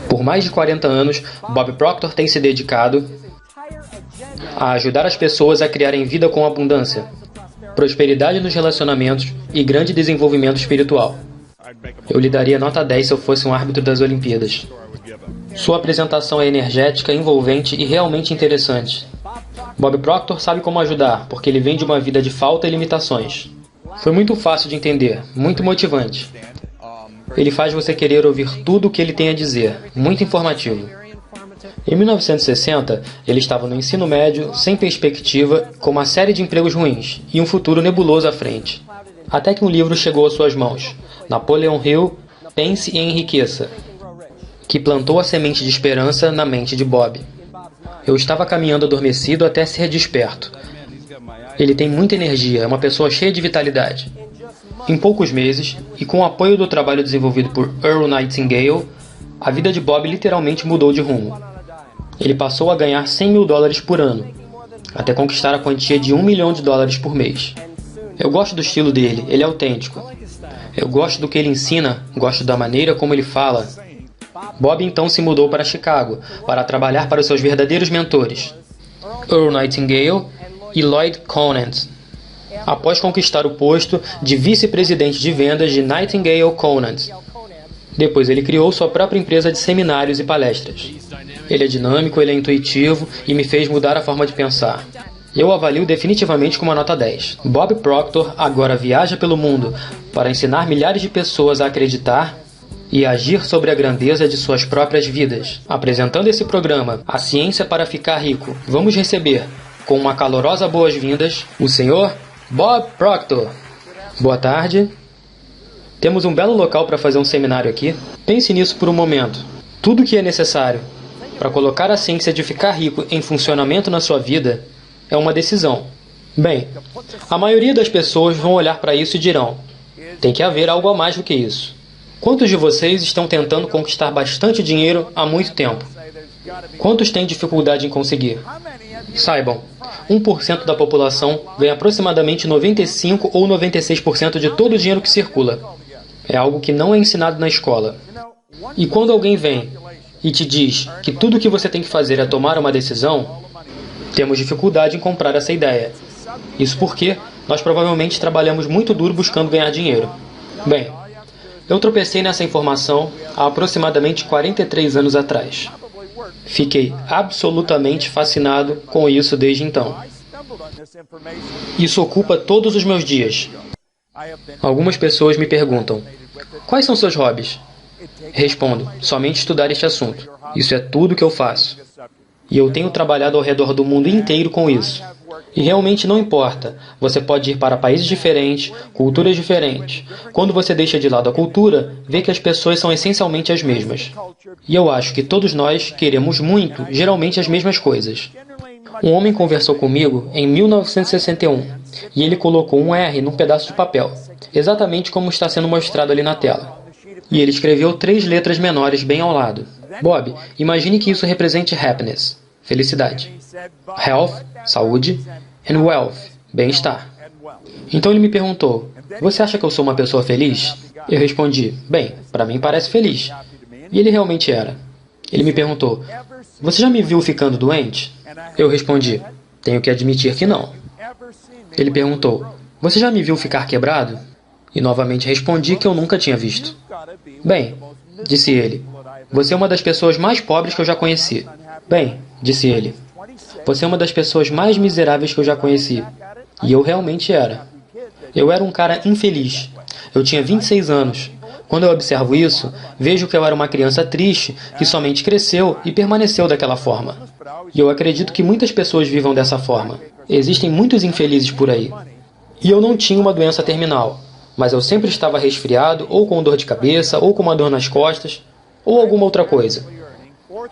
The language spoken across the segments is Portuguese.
Por mais de 40 anos, Bob Proctor tem se dedicado a ajudar as pessoas a criarem vida com abundância, prosperidade nos relacionamentos e grande desenvolvimento espiritual. Eu lhe daria nota 10 se eu fosse um árbitro das Olimpíadas. Sua apresentação é energética, envolvente e realmente interessante. Bob Proctor sabe como ajudar, porque ele vem de uma vida de falta e limitações. Foi muito fácil de entender, muito motivante. Ele faz você querer ouvir tudo o que ele tem a dizer, muito informativo. Em 1960, ele estava no ensino médio, sem perspectiva, com uma série de empregos ruins e um futuro nebuloso à frente. Até que um livro chegou às suas mãos, Napoleon Hill, Pense e Enriqueça, que plantou a semente de esperança na mente de Bob. Eu estava caminhando adormecido até ser desperto. Ele tem muita energia, é uma pessoa cheia de vitalidade. Em poucos meses, e com o apoio do trabalho desenvolvido por Earl Nightingale, a vida de Bob literalmente mudou de rumo. Ele passou a ganhar $100.000 por ano, até conquistar a quantia de $1 milhão por mês. Eu gosto do estilo dele, ele é autêntico. Eu gosto do que ele ensina, gosto da maneira como ele fala. Bob então se mudou para Chicago, para trabalhar para os seus verdadeiros mentores, Earl Nightingale e Lloyd Conant. Após conquistar o posto de vice-presidente de vendas de Nightingale Conant. Depois ele criou sua própria empresa de seminários e palestras. Ele é dinâmico, ele é intuitivo e me fez mudar a forma de pensar. Eu o avalio definitivamente com uma nota 10. Bob Proctor agora viaja pelo mundo para ensinar milhares de pessoas a acreditar e agir sobre a grandeza de suas próprias vidas. Apresentando esse programa, A Ciência para Ficar Rico, vamos receber, com uma calorosa boas-vindas, o Sr. Bob Proctor. Boa tarde. Temos um belo local para fazer um seminário aqui. Pense nisso por um momento. Tudo o que é necessário para colocar a ciência de ficar rico em funcionamento na sua vida é uma decisão. Bem, a maioria das pessoas vão olhar para isso e dirão: tem que haver algo a mais do que isso. Quantos de vocês estão tentando conquistar bastante dinheiro há muito tempo? Quantos têm dificuldade em conseguir? Saibam, 1% da população ganha aproximadamente 95 ou 96% de todo o dinheiro que circula. É algo que não é ensinado na escola. E quando alguém vem e te diz que tudo o que você tem que fazer é tomar uma decisão, temos dificuldade em comprar essa ideia. Isso porque nós provavelmente trabalhamos muito duro buscando ganhar dinheiro. Bem, eu tropecei nessa informação há aproximadamente 43 anos atrás. Fiquei absolutamente fascinado com isso desde então. Isso ocupa todos os meus dias. Algumas pessoas me perguntam: quais são seus hobbies? Respondo: somente estudar este assunto. Isso é tudo que eu faço. E eu tenho trabalhado ao redor do mundo inteiro com isso. E realmente não importa. Você pode ir para países diferentes, culturas diferentes. Quando você deixa de lado a cultura, vê que as pessoas são essencialmente as mesmas. E eu acho que todos nós queremos muito, geralmente as mesmas coisas. Um homem conversou comigo em 1961, e ele colocou um R num pedaço de papel, exatamente como está sendo mostrado ali na tela. E ele escreveu 3 letras menores bem ao lado. Bob, imagine que isso represente happiness, felicidade. Health, saúde, and wealth, bem-estar. Então ele me perguntou: você acha que eu sou uma pessoa feliz? Eu respondi: bem, para mim parece feliz. E ele realmente era. Ele me perguntou: você já me viu ficando doente? Eu respondi: tenho que admitir que não. Ele perguntou: você já me viu ficar quebrado? E novamente respondi que eu nunca tinha visto. Bem, disse ele, você é uma das pessoas mais pobres que eu já conheci. Bem, disse ele, você é uma das pessoas mais miseráveis que eu já conheci. E eu realmente era. Eu era um cara infeliz. Eu tinha 26 anos. Quando eu observo isso, vejo que eu era uma criança triste que somente cresceu e permaneceu daquela forma. E eu acredito que muitas pessoas vivam dessa forma. Existem muitos infelizes por aí. E eu não tinha uma doença terminal, mas eu sempre estava resfriado, ou com dor de cabeça, ou com uma dor nas costas, ou alguma outra coisa.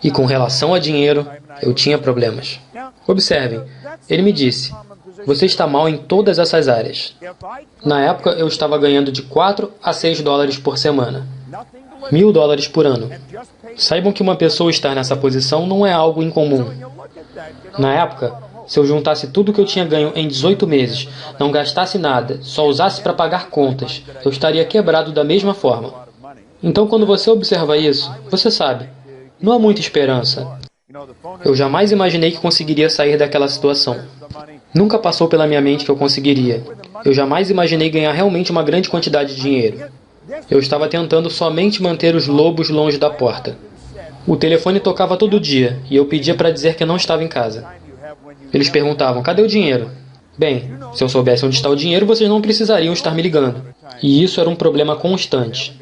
E com relação a dinheiro, eu tinha problemas. Observem, ele me disse: você está mal em todas essas áreas. Na época, eu estava ganhando de 4 a 6 dólares por semana. $1.000 por ano. Saibam que uma pessoa estar nessa posição não é algo incomum. Na época, se eu juntasse tudo que eu tinha ganho em 18 meses, não gastasse nada, só usasse para pagar contas, eu estaria quebrado da mesma forma. Então, quando você observa isso, você sabe, não há muita esperança. Eu jamais imaginei que conseguiria sair daquela situação. Nunca passou pela minha mente que eu conseguiria. Eu jamais imaginei ganhar realmente uma grande quantidade de dinheiro. Eu estava tentando somente manter os lobos longe da porta. O telefone tocava todo dia e eu pedia para dizer que não estava em casa. Eles perguntavam, cadê o dinheiro? Bem, se eu soubesse onde está o dinheiro, vocês não precisariam estar me ligando. E isso era um problema constante.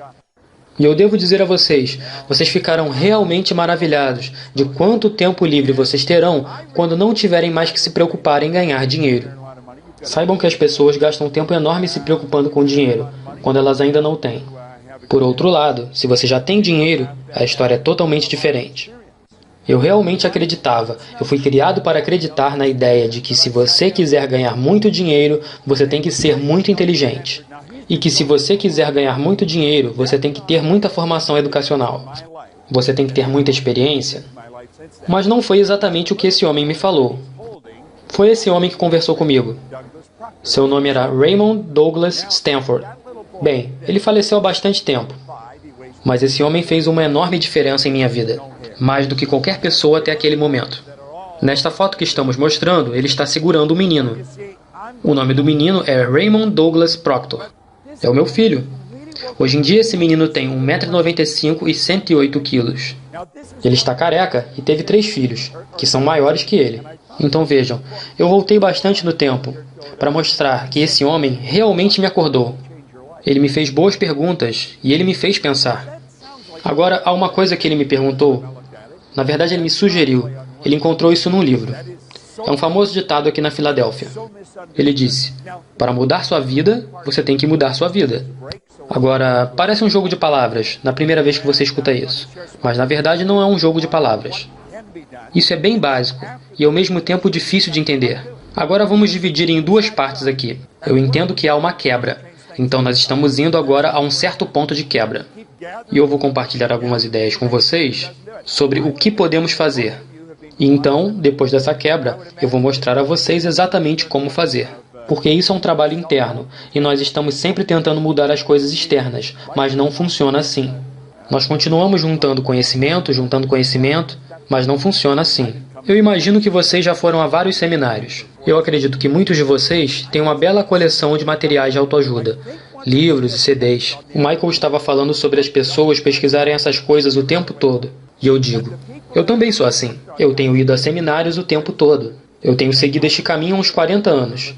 E eu devo dizer a vocês, vocês ficarão realmente maravilhados de quanto tempo livre vocês terão quando não tiverem mais que se preocupar em ganhar dinheiro. Saibam que as pessoas gastam um tempo enorme se preocupando com dinheiro, quando elas ainda não têm. Por outro lado, se você já tem dinheiro, a história é totalmente diferente. Eu realmente acreditava, eu fui criado para acreditar na ideia de que se você quiser ganhar muito dinheiro, você tem que ser muito inteligente. E que se você quiser ganhar muito dinheiro, você tem que ter muita formação educacional. Você tem que ter muita experiência. Mas não foi exatamente o que esse homem me falou. Foi esse homem que conversou comigo. Seu nome era Raymond Douglas Stanford. Bem, ele faleceu há bastante tempo. Mas esse homem fez uma enorme diferença em minha vida. Mais do que qualquer pessoa até aquele momento. Nesta foto que estamos mostrando, ele está segurando um menino. O nome do menino é Raymond Douglas Proctor. É o meu filho. Hoje em dia esse menino tem 1,95 m e 108 kg. Ele está careca e teve 3 filhos, que são maiores que ele. Então vejam, eu voltei bastante no tempo para mostrar que esse homem realmente me acordou. Ele me fez boas perguntas e ele me fez pensar. Agora, há uma coisa que ele me perguntou. Na verdade, ele me sugeriu. Ele encontrou isso num livro. É um famoso ditado aqui na Filadélfia. Ele disse, para mudar sua vida, você tem que mudar sua vida. Agora, parece um jogo de palavras, na primeira vez que você escuta isso. Mas, na verdade, não é um jogo de palavras. Isso é bem básico e, ao mesmo tempo, difícil de entender. Agora vamos dividir em 2 partes aqui. Eu entendo que há uma quebra. Então, nós estamos indo agora a um certo ponto de quebra. E eu vou compartilhar algumas ideias com vocês sobre o que podemos fazer. E então, depois dessa quebra, eu vou mostrar a vocês exatamente como fazer. Porque isso é um trabalho interno, e nós estamos sempre tentando mudar as coisas externas, mas não funciona assim. Nós continuamos juntando conhecimento, mas não funciona assim. Eu imagino que vocês já foram a vários seminários. Eu acredito que muitos de vocês têm uma bela coleção de materiais de autoajuda, livros e CDs. O Michael estava falando sobre as pessoas pesquisarem essas coisas o tempo todo. E eu digo, eu também sou assim. Eu tenho ido a seminários o tempo todo. Eu tenho seguido este caminho há uns 40 anos.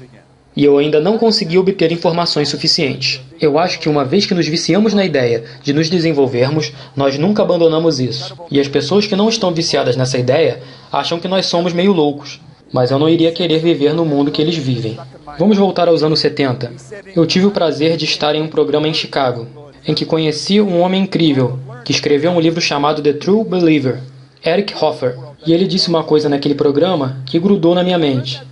E eu ainda não consegui obter informações suficientes. Eu acho que uma vez que nos viciamos na ideia de nos desenvolvermos, nós nunca abandonamos isso. E as pessoas que não estão viciadas nessa ideia acham que nós somos meio loucos. Mas eu não iria querer viver no mundo que eles vivem. Vamos voltar aos anos 70. Eu tive o prazer de estar em um programa em Chicago, em que conheci um homem incrível, que escreveu um livro chamado The True Believer, Eric Hoffer. E ele disse uma coisa naquele programa que grudou na minha mente.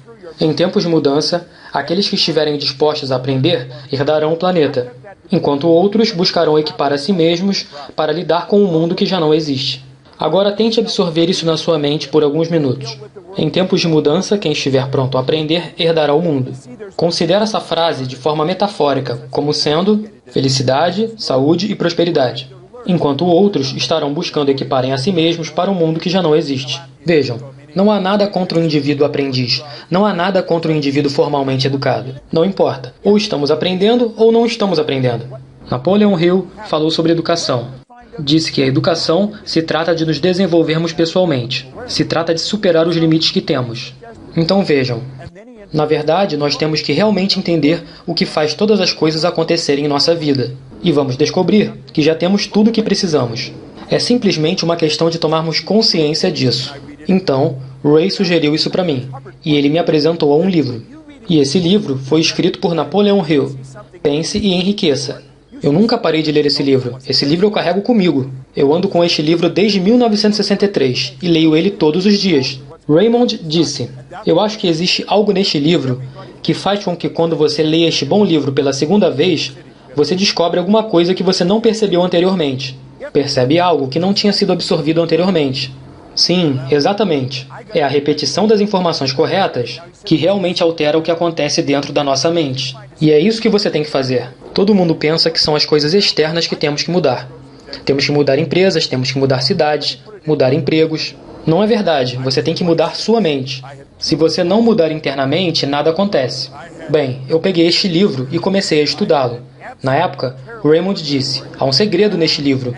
Em tempos de mudança, aqueles que estiverem dispostos a aprender herdarão o planeta, enquanto outros buscarão equipar a si mesmos para lidar com um mundo que já não existe. Agora tente absorver isso na sua mente por alguns minutos. Em tempos de mudança, quem estiver pronto a aprender herdará o mundo. Considere essa frase de forma metafórica, como sendo felicidade, saúde e prosperidade, enquanto outros estarão buscando equiparem a si mesmos para um mundo que já não existe. Vejam, não há nada contra o indivíduo aprendiz, não há nada contra o indivíduo formalmente educado. Não importa, ou estamos aprendendo ou não estamos aprendendo. Napoleon Hill falou sobre educação. Disse que a educação se trata de nos desenvolvermos pessoalmente, se trata de superar os limites que temos. Então vejam, na verdade nós temos que realmente entender o que faz todas as coisas acontecerem em nossa vida. E vamos descobrir que já temos tudo o que precisamos. É simplesmente uma questão de tomarmos consciência disso. Então, Ray sugeriu isso para mim, e ele me apresentou a um livro. E esse livro foi escrito por Napoleon Hill, Pense e Enriqueça. Eu nunca parei de ler esse livro. Esse livro eu carrego comigo. Eu ando com este livro desde 1963 e leio ele todos os dias. Raymond disse, eu acho que existe algo neste livro que faz com que quando você leia este bom livro pela segunda vez, você descobre alguma coisa que você não percebeu anteriormente. Percebe algo que não tinha sido absorvido anteriormente. Sim, exatamente. É a repetição das informações corretas que realmente altera o que acontece dentro da nossa mente. E é isso que você tem que fazer. Todo mundo pensa que são as coisas externas que temos que mudar. Temos que mudar empresas, temos que mudar cidades, mudar empregos. Não é verdade, você tem que mudar sua mente. Se você não mudar internamente, nada acontece. Bem, eu peguei este livro e comecei a estudá-lo. Na época, Raymond disse, há um segredo neste livro.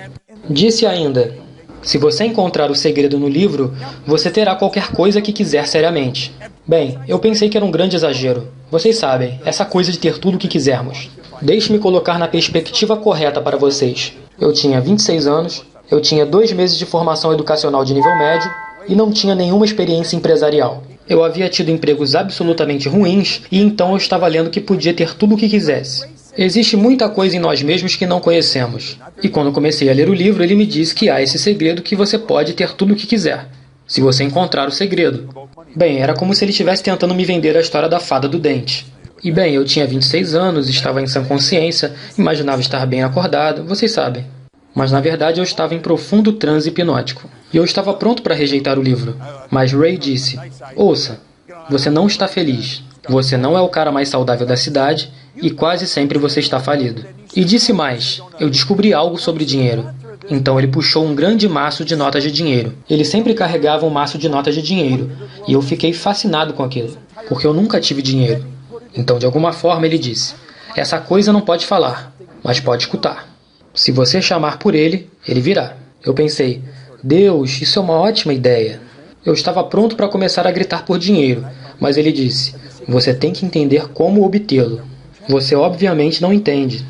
Disse ainda, se você encontrar o segredo no livro, você terá qualquer coisa que quiser seriamente. Bem, eu pensei que era um grande exagero. Vocês sabem, essa coisa de ter tudo o que quisermos. Deixe-me colocar na perspectiva correta para vocês. Eu tinha 26 anos, eu tinha 2 meses de formação educacional de nível médio e não tinha nenhuma experiência empresarial. Eu havia tido empregos absolutamente ruins e então eu estava lendo que podia ter tudo o que quisesse. Existe muita coisa em nós mesmos que não conhecemos. E quando comecei a ler o livro, ele me disse que há esse segredo que você pode ter tudo o que quiser, se você encontrar o segredo. Bem, era como se ele estivesse tentando me vender a história da fada do dente. E bem, eu tinha 26 anos, estava em sã consciência, imaginava estar bem acordado, vocês sabem. Mas na verdade eu estava em profundo transe hipnótico. E eu estava pronto para rejeitar o livro. Mas Ray disse, ouça, você não está feliz. Você não é o cara mais saudável da cidade e quase sempre você está falido. E disse mais, eu descobri algo sobre dinheiro. Então ele puxou um grande maço de notas de dinheiro. Ele sempre carregava um maço de notas de dinheiro. E eu fiquei fascinado com aquilo, porque eu nunca tive dinheiro. Então de alguma forma ele disse, essa coisa não pode falar, mas pode escutar. Se você chamar por ele, ele virá. Eu pensei, Deus, isso é uma ótima ideia. Eu estava pronto para começar a gritar por dinheiro, mas ele disse, você tem que entender como obtê-lo. Você obviamente não entende.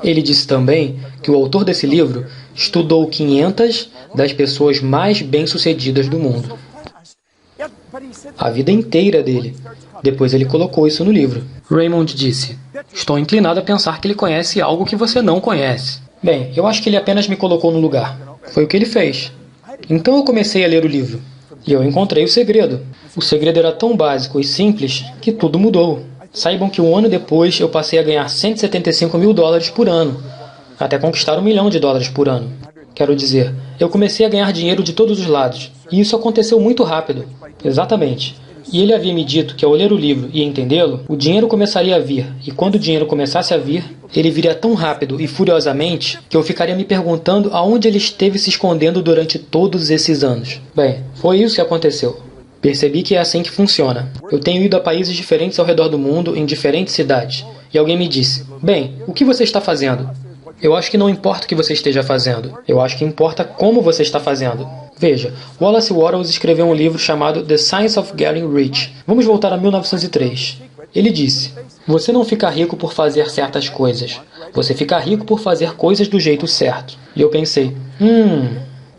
Ele disse também que o autor desse livro estudou 500 das pessoas mais bem-sucedidas do mundo. A vida inteira dele. Depois ele colocou isso no livro. Raymond disse, estou inclinado a pensar que ele conhece algo que você não conhece. Bem, eu acho que ele apenas me colocou no lugar. Foi o que ele fez. Então eu comecei a ler o livro. E eu encontrei o segredo. O segredo era tão básico e simples que tudo mudou. Saibam que um ano depois eu passei a ganhar $175 mil por ano, até conquistar $1 milhão por ano. Quero dizer, eu comecei a ganhar dinheiro de todos os lados, e isso aconteceu muito rápido. Exatamente. E ele havia me dito que ao ler o livro e entendê-lo, o dinheiro começaria a vir, e quando o dinheiro começasse a vir, ele viria tão rápido e furiosamente que eu ficaria me perguntando aonde ele esteve se escondendo durante todos esses anos. Bem, foi isso que aconteceu. Percebi que é assim que funciona. Eu tenho ido a países diferentes ao redor do mundo, em diferentes cidades. E alguém me disse, bem, o que você está fazendo? Eu acho que não importa o que você esteja fazendo. Eu acho que importa como você está fazendo. Veja, Wallace Wattles escreveu um livro chamado The Science of Getting Rich. Vamos voltar a 1903. Ele disse, você não fica rico por fazer certas coisas. Você fica rico por fazer coisas do jeito certo. E eu pensei,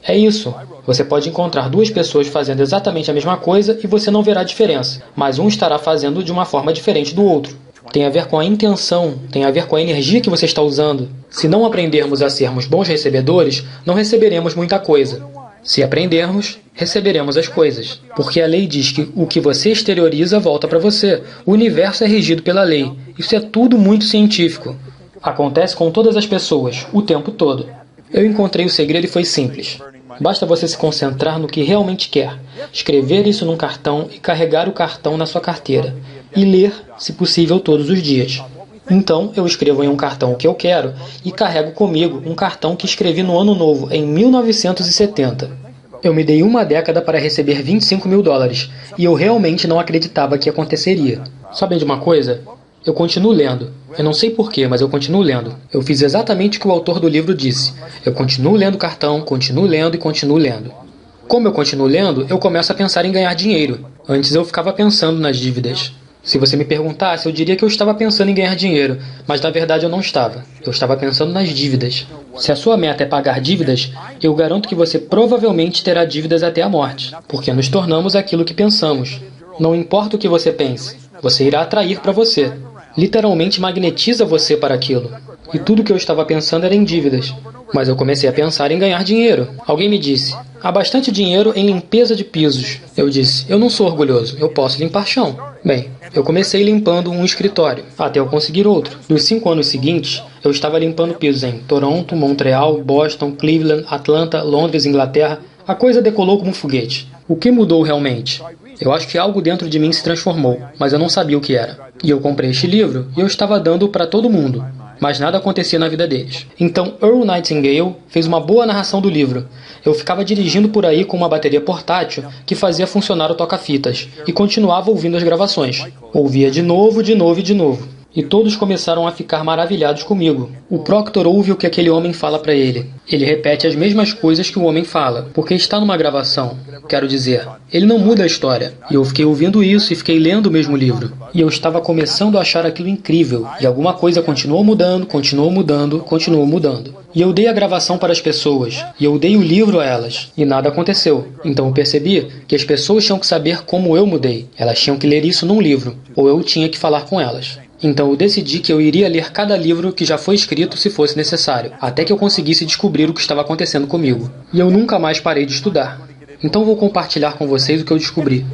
é isso. Você pode encontrar 2 pessoas fazendo exatamente a mesma coisa e você não verá diferença, mas um estará fazendo de uma forma diferente do outro. Tem a ver com a intenção, tem a ver com a energia que você está usando. Se não aprendermos a sermos bons recebedores, não receberemos muita coisa. Se aprendermos, receberemos as coisas. Porque a lei diz que o que você exterioriza volta para você. O universo é regido pela lei. Isso é tudo muito científico. Acontece com todas as pessoas, o tempo todo. Eu encontrei o segredo e foi simples. Basta você se concentrar no que realmente quer, escrever isso num cartão e carregar o cartão na sua carteira, e ler, se possível, todos os dias. Então, eu escrevo em um cartão o que eu quero e carrego comigo um cartão que escrevi no ano novo, em 1970. Eu me dei uma década para receber $25 mil, e eu realmente não acreditava que aconteceria. Sabem de uma coisa? Eu continuo lendo. Eu não sei porquê, mas eu continuo lendo. Eu fiz exatamente o que o autor do livro disse. Eu continuo lendo o cartão, continuo lendo e continuo lendo. Como eu continuo lendo, eu começo a pensar em ganhar dinheiro. Antes eu ficava pensando nas dívidas. Se você me perguntasse, eu diria que eu estava pensando em ganhar dinheiro, mas na verdade eu não estava. Eu estava pensando nas dívidas. Se a sua meta é pagar dívidas, eu garanto que você provavelmente terá dívidas até a morte, porque nos tornamos aquilo que pensamos. Não importa o que você pense, você irá atrair para você. Literalmente magnetiza você para aquilo. E tudo que eu estava pensando era em dívidas. Mas eu comecei a pensar em ganhar dinheiro. Alguém me disse, há bastante dinheiro em limpeza de pisos. Eu disse, eu não sou orgulhoso, eu posso limpar chão. Bem, eu comecei limpando um escritório, até eu conseguir outro. Nos 5 anos seguintes, eu estava limpando pisos em Toronto, Montreal, Boston, Cleveland, Atlanta, Londres, Inglaterra. A coisa decolou como um foguete. O que mudou realmente? Eu acho que algo dentro de mim se transformou, mas eu não sabia o que era. E eu comprei este livro e eu estava dando para todo mundo. mas nada acontecia na vida deles. Então Earl Nightingale fez uma boa narração do livro. Eu ficava dirigindo por aí com uma bateria portátil que fazia funcionar o toca-fitas e continuava ouvindo as gravações. Ouvia de novo, de novo e de novo. E todos começaram a ficar maravilhados comigo. O Proctor ouve o que aquele homem fala para ele. Ele repete as mesmas coisas que o homem fala, porque está numa gravação. Quero dizer, ele não muda a história. E eu fiquei ouvindo isso e fiquei lendo o mesmo livro. E eu estava começando a achar aquilo incrível. E alguma coisa continuou mudando, continuou mudando, continuou mudando. E eu dei a gravação para as pessoas. E eu dei o livro a elas. E nada aconteceu. Então eu percebi que as pessoas tinham que saber como eu mudei. Elas tinham que ler isso num livro. Ou eu tinha que falar com elas. Então eu decidi que eu iria ler cada livro que já foi escrito se fosse necessário, até que eu conseguisse descobrir o que estava acontecendo comigo. E eu nunca mais parei de estudar. Então vou compartilhar com vocês o que eu descobri.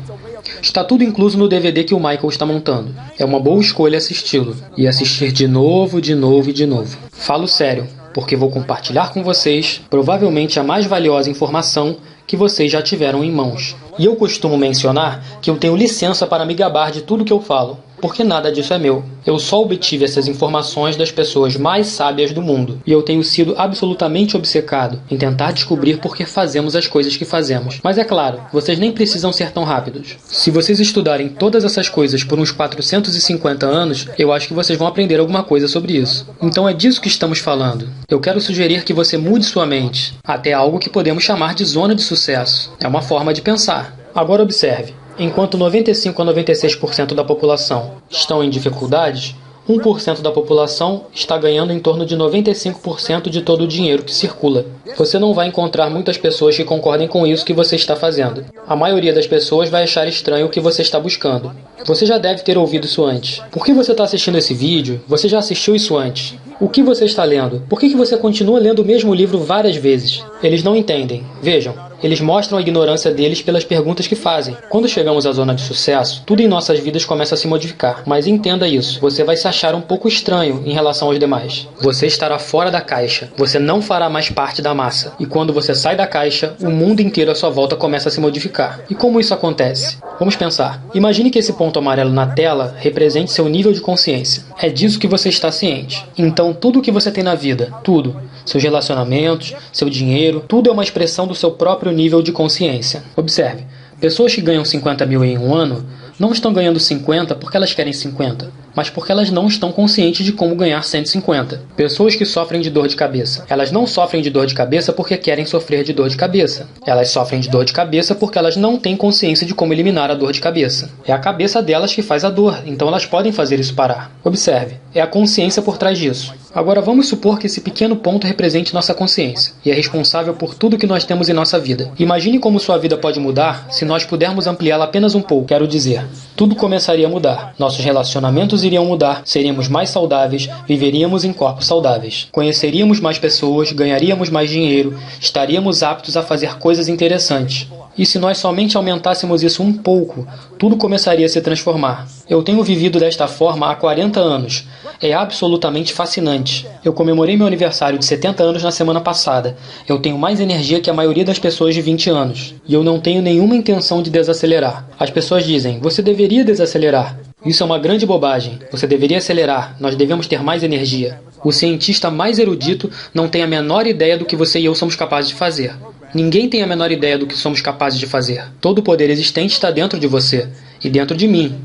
Está tudo incluso no DVD que o Michael está montando. É uma boa escolha assisti-lo. E assistir de novo, de novo e de novo. Falo sério, porque vou compartilhar com vocês provavelmente a mais valiosa informação que vocês já tiveram em mãos. E eu costumo mencionar que eu tenho licença para me gabar de tudo que eu falo, porque nada disso é meu. Eu só obtive essas informações das pessoas mais sábias do mundo, e eu tenho sido absolutamente obcecado em tentar descobrir por que fazemos as coisas que fazemos. Mas é claro, vocês nem precisam ser tão rápidos. Se vocês estudarem todas essas coisas por uns 450 anos, eu acho que vocês vão aprender alguma coisa sobre isso. Então é disso que estamos falando. Eu quero sugerir que você mude sua mente, até algo que podemos chamar de zona de sucesso. É uma forma de pensar. Agora observe. Enquanto 95 a 96% da população estão em dificuldades, 1% da população está ganhando em torno de 95% de todo o dinheiro que circula. Você não vai encontrar muitas pessoas que concordem com isso que você está fazendo. A maioria das pessoas vai achar estranho o que você está buscando. Você já deve ter ouvido isso antes. Por que você está assistindo esse vídeo? Você já assistiu isso antes. O que você está lendo? Por que você continua lendo o mesmo livro várias vezes? Eles não entendem. Vejam. Eles mostram a ignorância deles pelas perguntas que fazem. Quando chegamos à zona de sucesso, tudo em nossas vidas começa a se modificar. Mas entenda isso, você vai se achar um pouco estranho em relação aos demais. Você estará fora da caixa. Você não fará mais parte da massa. E quando você sai da caixa, o mundo inteiro à sua volta começa a se modificar. E como isso acontece? Vamos pensar. Imagine que esse ponto amarelo na tela represente seu nível de consciência. É disso que você está ciente. Então, tudo o que você tem na vida, tudo, seus relacionamentos, seu dinheiro, tudo é uma expressão do seu próprio nível de consciência. Observe, pessoas que ganham 50 mil em um ano não estão ganhando 50 porque elas querem 50, mas porque elas não estão conscientes de como ganhar 150. Pessoas que sofrem de dor de cabeça. Elas não sofrem de dor de cabeça porque querem sofrer de dor de cabeça. Elas sofrem de dor de cabeça porque elas não têm consciência de como eliminar a dor de cabeça. É a cabeça delas que faz a dor, então elas podem fazer isso parar. Observe, é a consciência por trás disso. Agora vamos supor que esse pequeno ponto represente nossa consciência e é responsável por tudo que nós temos em nossa vida. Imagine como sua vida pode mudar se nós pudermos ampliá-la apenas um pouco. Quero dizer, tudo começaria a mudar. Nossos relacionamentos iriam mudar, seríamos mais saudáveis, viveríamos em corpos saudáveis. Conheceríamos mais pessoas, ganharíamos mais dinheiro, estaríamos aptos a fazer coisas interessantes. E se nós somente aumentássemos isso um pouco, tudo começaria a se transformar. Eu tenho vivido desta forma há 40 anos. É absolutamente fascinante. Eu comemorei meu aniversário de 70 anos na semana passada. Eu tenho mais energia que a maioria das pessoas de 20 anos. E eu não tenho nenhuma intenção de desacelerar. As pessoas dizem, você deveria desacelerar. Isso é uma grande bobagem. Você deveria acelerar. Nós devemos ter mais energia. O cientista mais erudito não tem a menor ideia do que você e eu somos capazes de fazer. Ninguém tem a menor ideia do que somos capazes de fazer. Todo o poder existente está dentro de você e dentro de mim.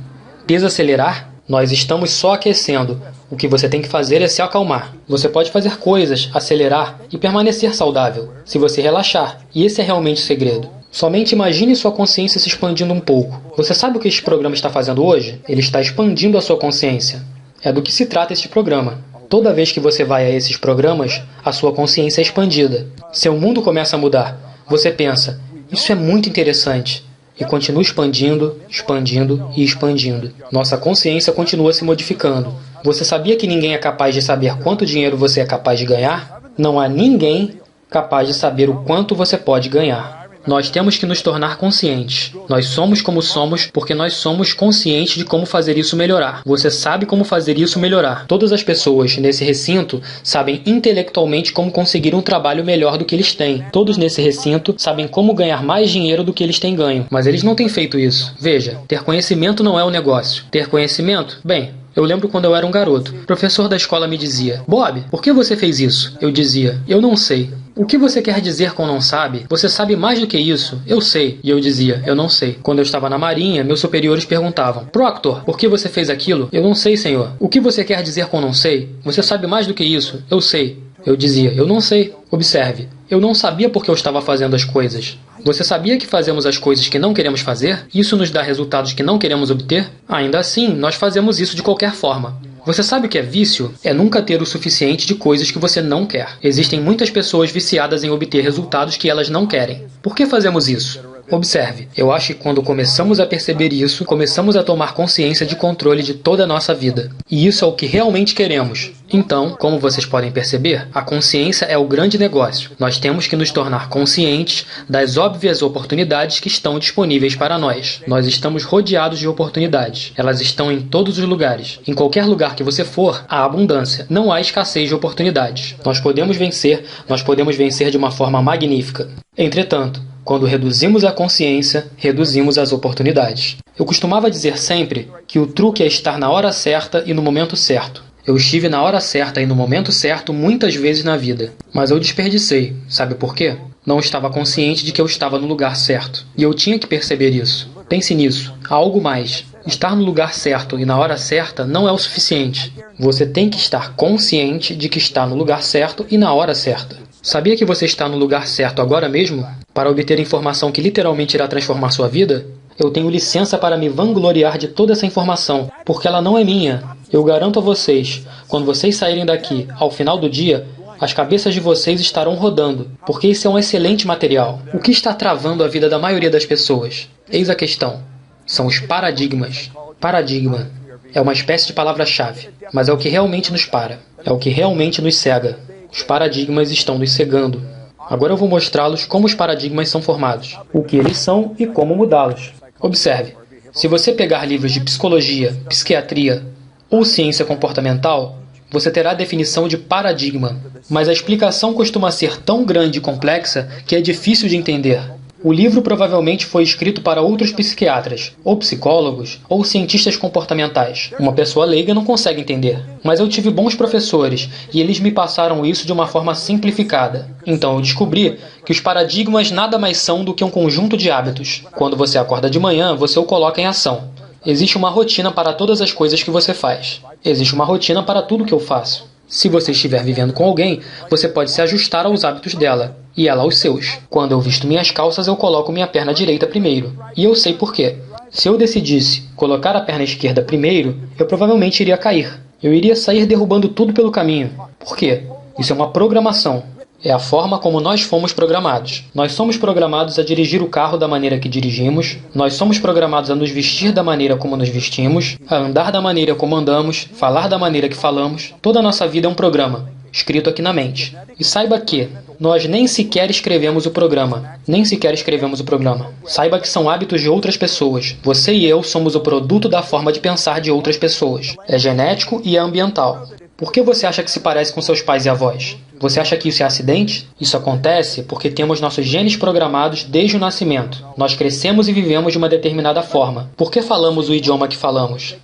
Desacelerar? Nós estamos só aquecendo. O que você tem que fazer é se acalmar. Você pode fazer coisas, acelerar e permanecer saudável, se você relaxar. E esse é realmente o segredo. Somente imagine sua consciência se expandindo um pouco. Você sabe o que este programa está fazendo hoje? Ele está expandindo a sua consciência. É do que se trata este programa. Toda vez que você vai a esses programas, a sua consciência é expandida. Seu mundo começa a mudar. Você pensa, isso é muito interessante. E continua expandindo, expandindo e expandindo. Nossa consciência continua se modificando. Você sabia que ninguém é capaz de saber quanto dinheiro você é capaz de ganhar? Não há ninguém capaz de saber o quanto você pode ganhar. Nós temos que nos tornar conscientes. Nós somos como somos porque nós somos conscientes de como fazer isso melhorar. Você sabe como fazer isso melhorar. Todas as pessoas nesse recinto sabem intelectualmente como conseguir um trabalho melhor do que eles têm. Todos nesse recinto sabem como ganhar mais dinheiro do que eles têm ganho. Mas eles não têm feito isso. Veja, ter conhecimento não é o negócio. Ter conhecimento? Bem, Eu lembro quando eu era um garoto. O professor da escola me dizia: Bob, por que você fez isso? Eu dizia: eu não sei. O que você quer dizer com não sabe? Você sabe mais do que isso? Eu sei. E eu dizia: eu não sei. Quando eu estava na marinha, meus superiores perguntavam: Proctor, por que você fez aquilo? Eu não sei, senhor. O que você quer dizer com não sei? Você sabe mais do que isso? Eu sei. Eu dizia: eu não sei. Observe, eu não sabia por que eu estava fazendo as coisas. Você sabia que fazemos as coisas que não queremos fazer? Isso nos dá resultados que não queremos obter? Ainda assim, nós fazemos isso de qualquer forma. Você sabe o que é vício? É nunca ter o suficiente de coisas que você não quer. Existem muitas pessoas viciadas em obter resultados que elas não querem. Por que fazemos isso? Observe, eu acho que quando começamos a perceber isso, começamos a tomar consciência de controle de toda a nossa vida. E isso é o que realmente queremos. Então, como vocês podem perceber, a consciência é o grande negócio. Nós temos que nos tornar conscientes das óbvias oportunidades que estão disponíveis para nós. Nós estamos rodeados de oportunidades. Elas estão em todos os lugares. Em qualquer lugar que você for, há abundância. Não há escassez de oportunidades. Nós podemos vencer de uma forma magnífica. Entretanto, quando reduzimos a consciência, reduzimos as oportunidades. Eu costumava dizer sempre que o truque é estar na hora certa e no momento certo. Eu estive na hora certa e no momento certo muitas vezes na vida. Mas eu desperdicei. Sabe por quê? Não estava consciente de que eu estava no lugar certo. E eu tinha que perceber isso. Pense nisso. Há algo mais. Estar no lugar certo e na hora certa não é o suficiente. Você tem que estar consciente de que está no lugar certo e na hora certa. Sabia que você está no lugar certo agora mesmo? Para obter informação que literalmente irá transformar sua vida? Eu tenho licença para me vangloriar de toda essa informação, porque ela não é minha. Eu garanto a vocês, quando vocês saírem daqui, ao final do dia, as cabeças de vocês estarão rodando, porque isso é um excelente material. O que está travando a vida da maioria das pessoas? Eis a questão. São os paradigmas. Paradigma é uma espécie de palavra-chave, mas é o que realmente nos para. É o que realmente nos cega. Os paradigmas estão nos cegando. Agora eu vou mostrá-los como os paradigmas são formados, o que eles são e como mudá-los. Observe, se você pegar livros de psicologia, psiquiatria ou ciência comportamental, você terá a definição de paradigma, mas a explicação costuma ser tão grande e complexa que é difícil de entender. O livro provavelmente foi escrito para outros psiquiatras, ou psicólogos, ou cientistas comportamentais. Uma pessoa leiga não consegue entender. Mas eu tive bons professores, e eles me passaram isso de uma forma simplificada. Então eu descobri que os paradigmas nada mais são do que um conjunto de hábitos. Quando você acorda de manhã, você o coloca em ação. Existe uma rotina para todas as coisas que você faz. Existe uma rotina para tudo que eu faço. Se você estiver vivendo com alguém, você pode se ajustar aos hábitos dela, e ela aos seus. Quando eu visto minhas calças, eu coloco minha perna direita primeiro. E eu sei por quê. Se eu decidisse colocar a perna esquerda primeiro, eu provavelmente iria cair. Eu iria sair derrubando tudo pelo caminho. Por quê? Isso é uma programação. É a forma como nós fomos programados. Nós somos programados a dirigir o carro da maneira que dirigimos. Nós somos programados a nos vestir da maneira como nos vestimos, a andar da maneira como andamos, falar da maneira que falamos. Toda a nossa vida é um programa, escrito aqui na mente. E saiba que nós nem sequer escrevemos o programa. Nem sequer escrevemos o programa. Saiba que são hábitos de outras pessoas. Você e eu somos o produto da forma de pensar de outras pessoas. É genético e é ambiental. Por que você acha que se parece com seus pais e avós? Você acha que isso é acidente? Isso acontece porque temos nossos genes programados desde o nascimento. Nós crescemos e vivemos de uma determinada forma. Por que falamos o idioma que falamos?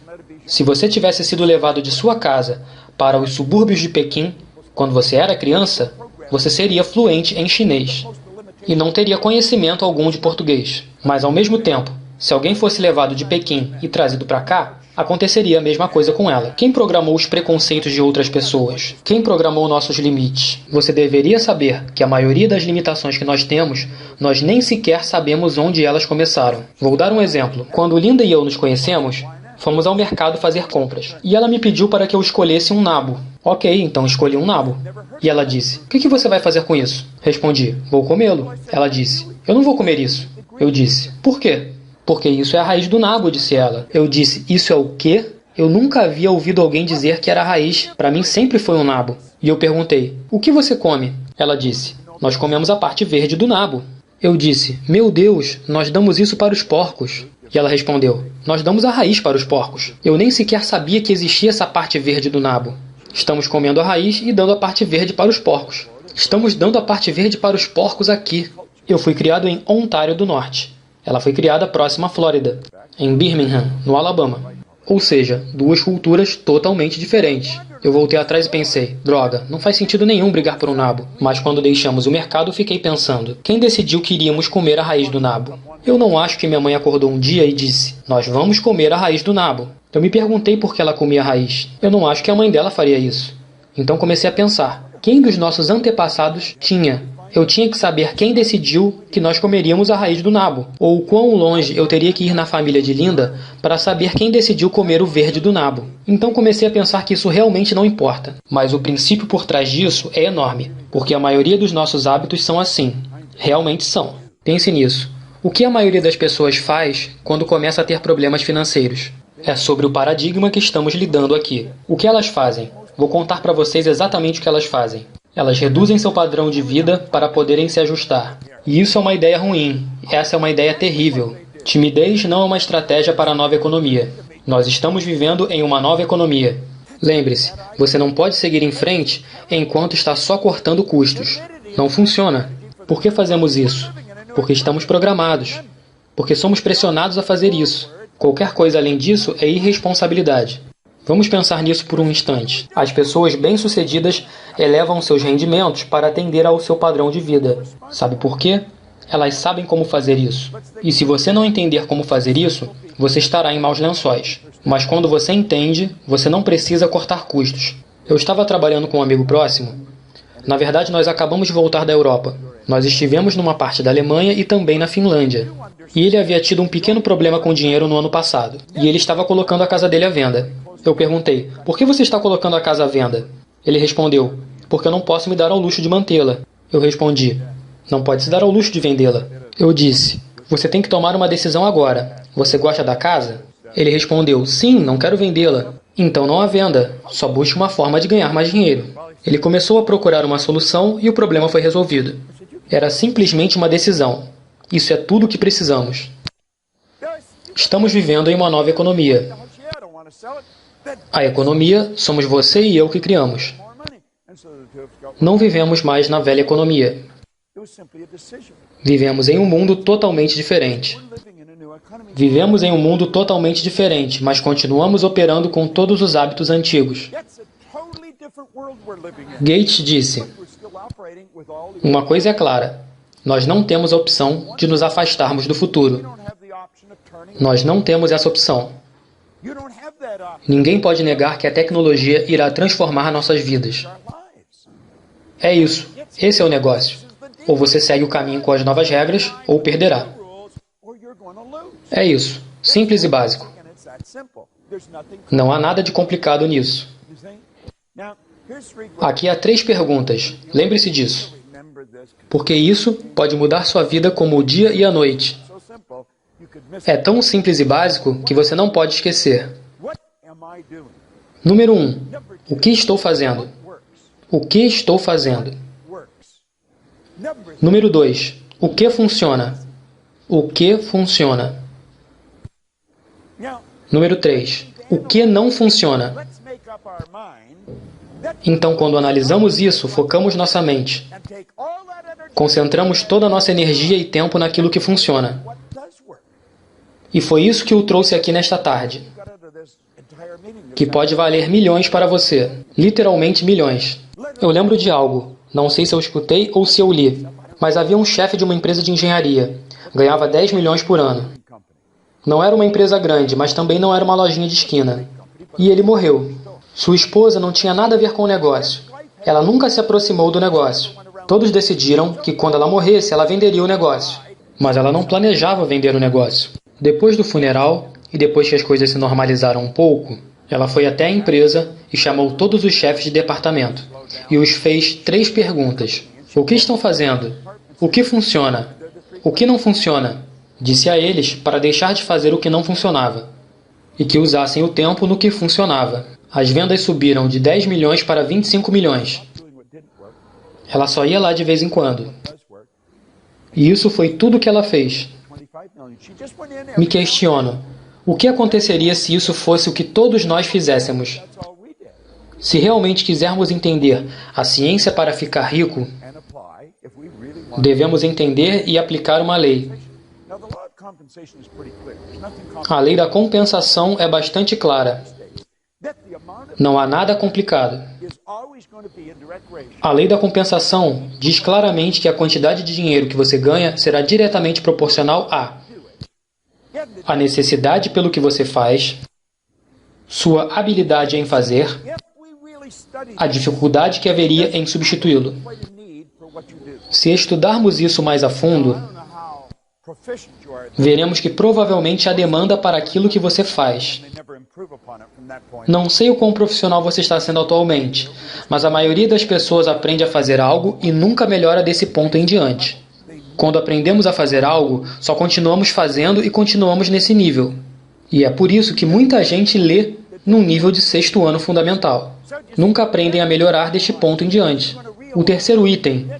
Se você tivesse sido levado de sua casa para os subúrbios de Pequim, quando você era criança, você seria fluente em chinês e não teria conhecimento algum de português. Mas, ao mesmo tempo, se alguém fosse levado de Pequim e trazido para cá, aconteceria a mesma coisa com ela. Quem programou os preconceitos de outras pessoas? Quem programou nossos limites? Você deveria saber que a maioria das limitações que nós temos, nós nem sequer sabemos onde elas começaram. Vou dar um exemplo. Quando Linda e eu nos conhecemos, fomos ao mercado fazer compras. E ela me pediu para que eu escolhesse um nabo. Ok, então escolhi um nabo. E ela disse: "O que você vai fazer com isso?" Respondi: "Vou comê-lo." Ela disse: "Eu não vou comer isso." Eu disse: "Por quê?" "Porque isso é a raiz do nabo", disse ela. Eu disse: "Isso é o quê?" Eu nunca havia ouvido alguém dizer que era a raiz. Para mim sempre foi um nabo. E eu perguntei: "O que você come?" Ela disse: "Nós comemos a parte verde do nabo." Eu disse: "Meu Deus, nós damos isso para os porcos." E ela respondeu: "Nós damos a raiz para os porcos." Eu nem sequer sabia que existia essa parte verde do nabo. Estamos comendo a raiz e dando a parte verde para os porcos. Estamos dando a parte verde para os porcos aqui. Eu fui criado em Ontário do Norte. Ela foi criada próxima à Flórida, em Birmingham, no Alabama. Ou seja, duas culturas totalmente diferentes. Eu voltei atrás e pensei, droga, não faz sentido nenhum brigar por um nabo. Mas quando deixamos o mercado, fiquei pensando, quem decidiu que iríamos comer a raiz do nabo? Eu não acho que minha mãe acordou um dia e disse, nós vamos comer a raiz do nabo. Eu me perguntei por que ela comia a raiz. Eu não acho que a mãe dela faria isso. Então comecei a pensar, quem dos nossos antepassados tinha? Eu tinha que saber quem decidiu que nós comeríamos a raiz do nabo, ou quão longe eu teria que ir na família de Linda para saber quem decidiu comer o verde do nabo. Então comecei a pensar que isso realmente não importa. Mas o princípio por trás disso é enorme, porque a maioria dos nossos hábitos são assim. Realmente são. Pense nisso. O que a maioria das pessoas faz quando começa a ter problemas financeiros? É sobre o paradigma que estamos lidando aqui. O que elas fazem? Vou contar para vocês exatamente o que elas fazem. Elas reduzem seu padrão de vida para poderem se ajustar. E isso é uma ideia ruim. Essa é uma ideia terrível. Timidez não é uma estratégia para a nova economia. Nós estamos vivendo em uma nova economia. Lembre-se, você não pode seguir em frente enquanto está só cortando custos. Não funciona. Por que fazemos isso? Porque estamos programados. Porque somos pressionados a fazer isso. Qualquer coisa além disso é irresponsabilidade. Vamos pensar nisso por um instante. As pessoas bem-sucedidas elevam seus rendimentos para atender ao seu padrão de vida. Sabe por quê? Elas sabem como fazer isso. E se você não entender como fazer isso, você estará em maus lençóis. Mas quando você entende, você não precisa cortar custos. Eu estava trabalhando com um amigo próximo. Na verdade, nós acabamos de voltar da Europa. Nós estivemos numa parte da Alemanha e também na Finlândia. E ele havia tido um pequeno problema com dinheiro no ano passado. E ele estava colocando a casa dele à venda. Eu perguntei, por que você está colocando a casa à venda? Ele respondeu, porque eu não posso me dar ao luxo de mantê-la. Eu respondi, não pode se dar ao luxo de vendê-la. Eu disse, você tem que tomar uma decisão agora. Você gosta da casa? Ele respondeu, sim, não quero vendê-la. Então não a venda, só busque uma forma de ganhar mais dinheiro. Ele começou a procurar uma solução e o problema foi resolvido. Era simplesmente uma decisão. Isso é tudo o que precisamos. Estamos vivendo em uma nova economia. A economia somos você e eu que criamos. Não vivemos mais na velha economia. Vivemos em um mundo totalmente diferente. Vivemos em um mundo totalmente diferente, mas continuamos operando com todos os hábitos antigos. Gates disse, uma coisa é clara, nós não temos a opção de nos afastarmos do futuro. Nós não temos essa opção. Ninguém pode negar que a tecnologia irá transformar nossas vidas. É isso. Esse é o negócio. Ou você segue o caminho com as novas regras, ou perderá. É isso. Simples e básico. Não há nada de complicado nisso. Aqui há 3 perguntas. Lembre-se disso. Porque isso pode mudar sua vida como o dia e a noite. É tão simples e básico que você não pode esquecer. Número 1. O que estou fazendo? O que estou fazendo? Número 2. O que funciona? O que funciona? Número 3. O que não funciona? Então, quando analisamos isso, focamos nossa mente. Concentramos toda a nossa energia e tempo naquilo que funciona. E foi isso que o trouxe aqui nesta tarde. Que pode valer milhões para você. Literalmente milhões. Eu lembro de algo. Não sei se eu escutei ou se eu li. Mas havia um chefe de uma empresa de engenharia. Ganhava 10 milhões por ano. Não era uma empresa grande, mas também não era uma lojinha de esquina. E ele morreu. Sua esposa não tinha nada a ver com o negócio. Ela nunca se aproximou do negócio. Todos decidiram que quando ela morresse, ela venderia o negócio. Mas ela não planejava vender o negócio. Depois do funeral, e depois que as coisas se normalizaram um pouco, ela foi até a empresa e chamou todos os chefes de departamento. E os fez 3 perguntas. O que estão fazendo? O que funciona? O que não funciona? Disse a eles para deixar de fazer o que não funcionava. E que usassem o tempo no que funcionava. As vendas subiram de 10 milhões para 25 milhões. Ela só ia lá de vez em quando. E isso foi tudo o que ela fez. Me questiono, o que aconteceria se isso fosse o que todos nós fizéssemos? Se realmente quisermos entender a ciência para ficar rico, devemos entender e aplicar uma lei. A lei da compensação é bastante clara. Não há nada complicado. A lei da compensação diz claramente que a quantidade de dinheiro que você ganha será diretamente proporcional a necessidade pelo que você faz, sua habilidade em fazer, a dificuldade que haveria em substituí-lo. Se estudarmos isso mais a fundo, veremos que provavelmente há demanda para aquilo que você faz. Não sei o quão profissional você está sendo atualmente, mas a maioria das pessoas aprende a fazer algo e nunca melhora desse ponto em diante. Quando aprendemos a fazer algo, só continuamos fazendo e continuamos nesse nível. E é por isso que muita gente lê num nível de 6º ano fundamental. Nunca aprendem a melhorar deste ponto em diante. O terceiro item,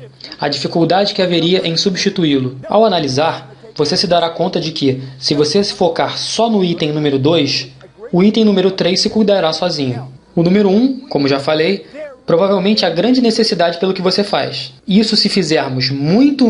a dificuldade que haveria em substituí-lo. Ao analisar, você se dará conta de que, se você se focar só no item número 2, o item número 3 se cuidará sozinho. O número 1, como já falei, provavelmente a grande necessidade pelo que você faz. Isso se fizermos muito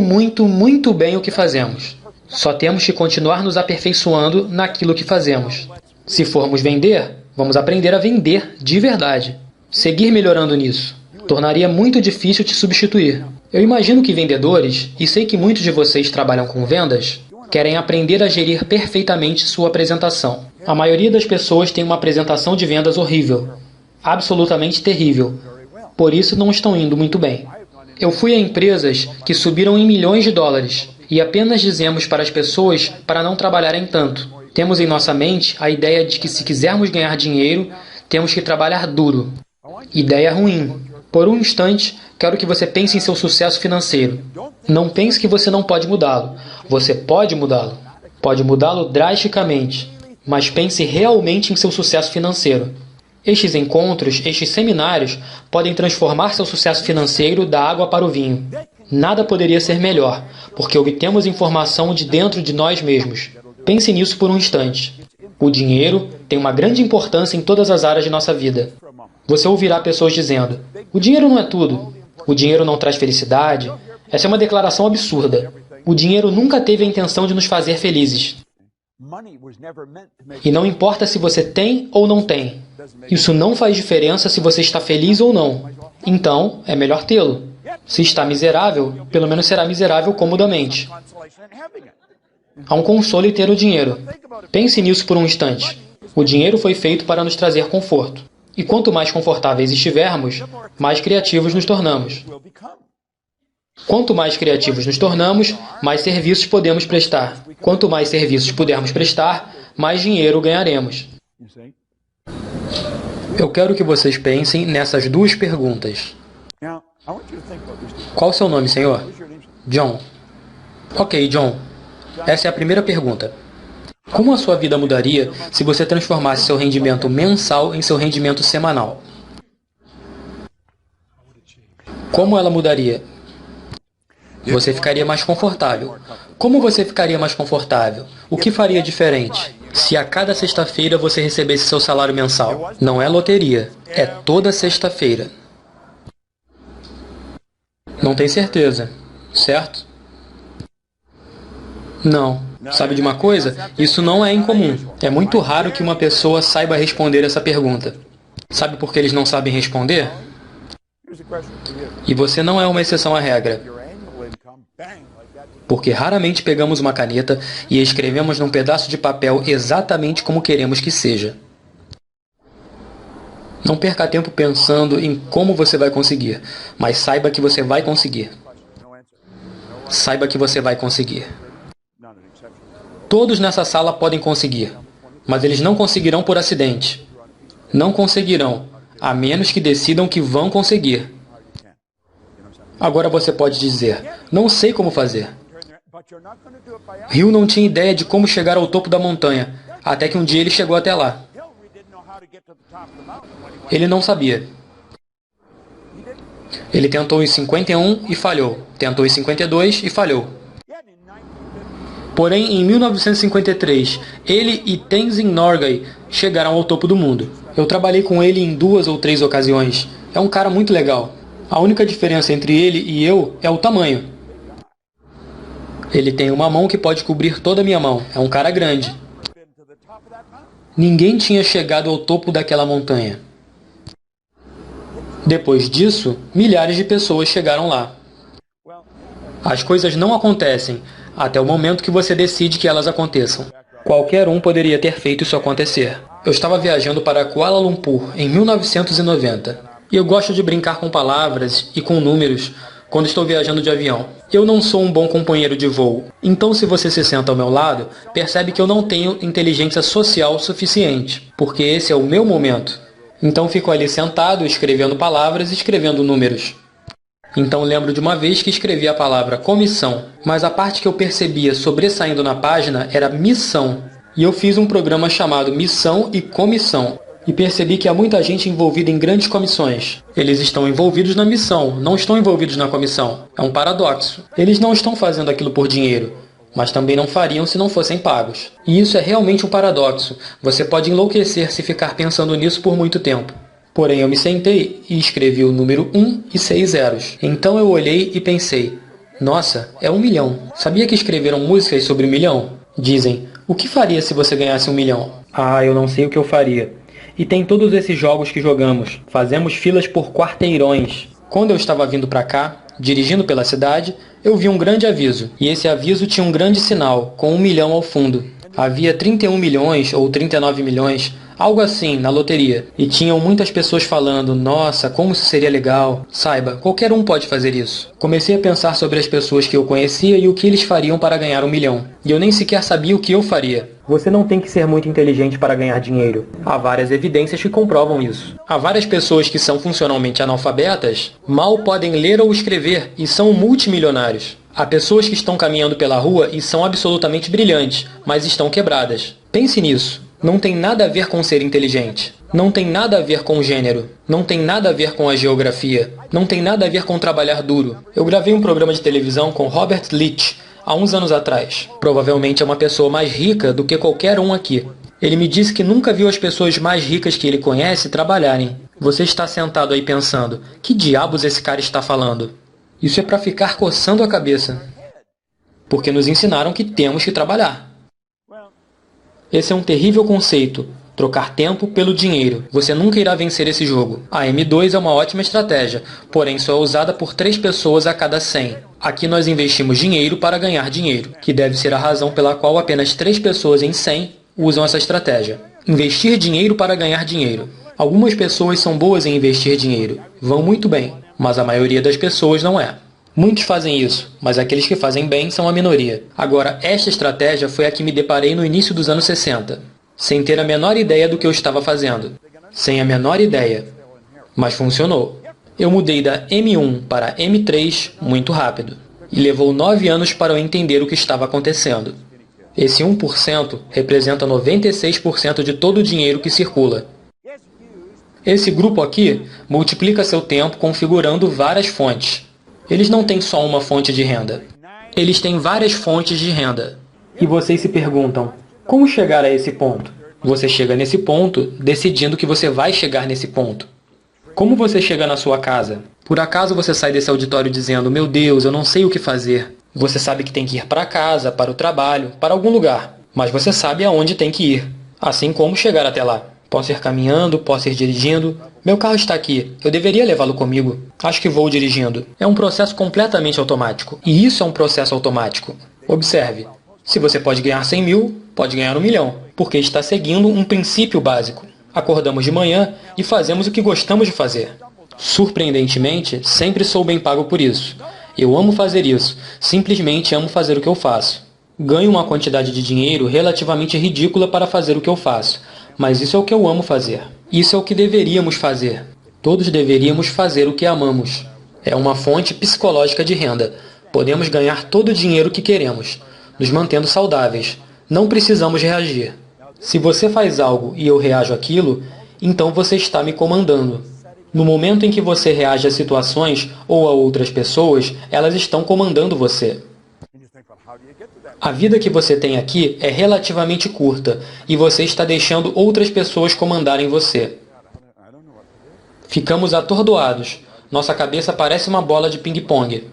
bem o que fazemos. Só temos que continuar nos aperfeiçoando naquilo que fazemos. Se formos vender, vamos aprender a vender de verdade. Seguir melhorando nisso tornaria muito difícil te substituir. Eu imagino que vendedores, e sei que muitos de vocês trabalham com vendas, querem aprender a gerir perfeitamente sua apresentação. A maioria das pessoas tem uma apresentação de vendas horrível, absolutamente terrível. Por isso não estão indo muito bem. Eu fui a empresas que subiram em milhões de dólares e apenas dizemos para as pessoas para não trabalharem tanto. Temos em nossa mente a ideia de que se quisermos ganhar dinheiro, temos que trabalhar duro. Ideia ruim. Por um instante, quero que você pense em seu sucesso financeiro. Não pense que você não pode mudá-lo. Você pode mudá-lo. Pode mudá-lo drasticamente. Mas pense realmente em seu sucesso financeiro. Estes encontros, estes seminários, podem transformar seu sucesso financeiro da água para o vinho. Nada poderia ser melhor, porque obtemos informação de dentro de nós mesmos. Pense nisso por um instante. O dinheiro tem uma grande importância em todas as áreas de nossa vida. Você ouvirá pessoas dizendo, o dinheiro não é tudo. O dinheiro não traz felicidade. Essa é uma declaração absurda. O dinheiro nunca teve a intenção de nos fazer felizes. E não importa se você tem ou não tem. Isso não faz diferença se você está feliz ou não. Então, é melhor tê-lo. Se está miserável, pelo menos será miserável comodamente. Há um consolo em ter o dinheiro. Pense nisso por um instante. O dinheiro foi feito para nos trazer conforto. E quanto mais confortáveis estivermos, mais criativos nos tornamos. Quanto mais criativos nos tornamos, mais serviços podemos prestar. Quanto mais serviços pudermos prestar, mais dinheiro ganharemos. Eu quero que vocês pensem nessas duas perguntas. Qual o seu nome, senhor? John. Ok, John. Essa é a primeira pergunta. Como a sua vida mudaria se você transformasse seu rendimento mensal em seu rendimento semanal? Como ela mudaria? Você ficaria mais confortável. Como você ficaria mais confortável? O que faria diferente? Se a cada sexta-feira você recebesse seu salário mensal. Não é loteria, é toda sexta-feira. Não tem certeza, certo? Não. Sabe de uma coisa? Isso não é incomum. É muito raro que uma pessoa saiba responder essa pergunta. Sabe por que eles não sabem responder? E você não é uma exceção à regra. Porque raramente pegamos uma caneta e escrevemos num pedaço de papel exatamente como queremos que seja. Não perca tempo pensando em como você vai conseguir, mas saiba que você vai conseguir. Saiba que você vai conseguir. Todos nessa sala podem conseguir, mas eles não conseguirão por acidente. Não conseguirão, a menos que decidam que vão conseguir. Agora você pode dizer, não sei como fazer. Hill não tinha ideia de como chegar ao topo da montanha, até que um dia ele chegou até lá. Ele não sabia. Ele tentou em 51 e falhou. Tentou em 52 e falhou. Porém, em 1953, ele e Tenzin Norgay chegaram ao topo do mundo. Eu trabalhei com ele em 2 ou 3 ocasiões. É um cara muito legal. A única diferença entre ele e eu é o tamanho. Ele tem uma mão que pode cobrir toda a minha mão. É um cara grande. Ninguém tinha chegado ao topo daquela montanha. Depois disso, milhares de pessoas chegaram lá. As coisas não acontecem até o momento que você decide que elas aconteçam. Qualquer um poderia ter feito isso acontecer. Eu estava viajando para Kuala Lumpur em 1990. E eu gosto de brincar com palavras e com números quando estou viajando de avião. Eu não sou um bom companheiro de voo. Então, se você se senta ao meu lado, percebe que eu não tenho inteligência social suficiente, porque esse é o meu momento. Então, fico ali sentado, escrevendo palavras e escrevendo números. Então lembro de uma vez que escrevi a palavra comissão, mas a parte que eu percebia sobressaindo na página era missão. E eu fiz um programa chamado Missão e Comissão. E percebi que há muita gente envolvida em grandes comissões. Eles estão envolvidos na missão, não estão envolvidos na comissão. É um paradoxo. Eles não estão fazendo aquilo por dinheiro, mas também não fariam se não fossem pagos. E isso é realmente um paradoxo. Você pode enlouquecer se ficar pensando nisso por muito tempo. Porém, eu me sentei e escrevi o número 1 e 6 zeros. Então eu olhei e pensei, nossa, é 1 milhão. Sabia que escreveram músicas sobre 1 milhão? Dizem, o que faria se você ganhasse 1 milhão? Ah, eu não sei o que eu faria. E tem todos esses jogos que jogamos. Fazemos filas por quarteirões. Quando eu estava vindo para cá, dirigindo pela cidade, eu vi um grande aviso. E esse aviso tinha um grande sinal, com 1 milhão ao fundo. Havia 31 milhões ou 39 milhões, algo assim, na loteria. E tinham muitas pessoas falando, nossa, como isso seria legal. Saiba, qualquer um pode fazer isso. Comecei a pensar sobre as pessoas que eu conhecia e o que eles fariam para ganhar 1 milhão. E eu nem sequer sabia o que eu faria. Você não tem que ser muito inteligente para ganhar dinheiro. Há várias evidências que comprovam isso. Há várias pessoas que são funcionalmente analfabetas, mal podem ler ou escrever e são multimilionários. Há pessoas que estão caminhando pela rua e são absolutamente brilhantes, mas estão quebradas. Pense nisso. Não tem nada a ver com ser inteligente. Não tem nada a ver com gênero. Não tem nada a ver com a geografia. Não tem nada a ver com trabalhar duro. Eu gravei um programa de televisão com Robert Leach há uns anos atrás. Provavelmente é uma pessoa mais rica do que qualquer um aqui. Ele me disse que nunca viu as pessoas mais ricas que ele conhece trabalharem. Você está sentado aí pensando, que diabos esse cara está falando? Isso é para ficar coçando a cabeça. Porque nos ensinaram que temos que trabalhar. Esse é um terrível conceito. Trocar tempo pelo dinheiro. Você nunca irá vencer esse jogo. A M2 é uma ótima estratégia, porém só é usada por 3 pessoas a cada 100. Aqui nós investimos dinheiro para ganhar dinheiro, que deve ser a razão pela qual apenas 3 pessoas em 100 usam essa estratégia. Investir dinheiro para ganhar dinheiro. Algumas pessoas são boas em investir dinheiro. Vão muito bem, mas a maioria das pessoas não é. Muitos fazem isso, mas aqueles que fazem bem são a minoria. Agora, esta estratégia foi a que me deparei no início dos anos 60, sem ter a menor ideia do que eu estava fazendo. Sem a menor ideia. Mas funcionou. Eu mudei da M1 para M3 muito rápido. E levou 9 anos para eu entender o que estava acontecendo. Esse 1% representa 96% de todo o dinheiro que circula. Esse grupo aqui multiplica seu tempo configurando várias fontes. Eles não têm só uma fonte de renda. Eles têm várias fontes de renda. E vocês se perguntam, como chegar a esse ponto? Você chega nesse ponto decidindo que você vai chegar nesse ponto. Como você chega na sua casa? Por acaso você sai desse auditório dizendo, meu Deus, eu não sei o que fazer. Você sabe que tem que ir para casa, para o trabalho, para algum lugar. Mas você sabe aonde tem que ir. Assim como chegar até lá. Posso ir caminhando, posso ir dirigindo. Meu carro está aqui, eu deveria levá-lo comigo. Acho que vou dirigindo. É um processo completamente automático. E isso é um processo automático. Observe, se você pode ganhar 100 mil, pode ganhar 1 milhão. Porque está seguindo um princípio básico. Acordamos de manhã e fazemos o que gostamos de fazer. Surpreendentemente, sempre sou bem pago por isso. Eu amo fazer isso, simplesmente amo fazer o que eu faço. Ganho uma quantidade de dinheiro relativamente ridícula para fazer o que eu faço. Mas isso é o que eu amo fazer. Isso é o que deveríamos fazer. Todos deveríamos fazer o que amamos. É uma fonte psicológica de renda. Podemos ganhar todo o dinheiro que queremos, nos mantendo saudáveis. Não precisamos reagir. Se você faz algo e eu reajo àquilo, então você está me comandando. No momento em que você reage a situações ou a outras pessoas, elas estão comandando você. A vida que você tem aqui é relativamente curta e você está deixando outras pessoas comandarem você. Ficamos atordoados. Nossa cabeça parece uma bola de ping-pong.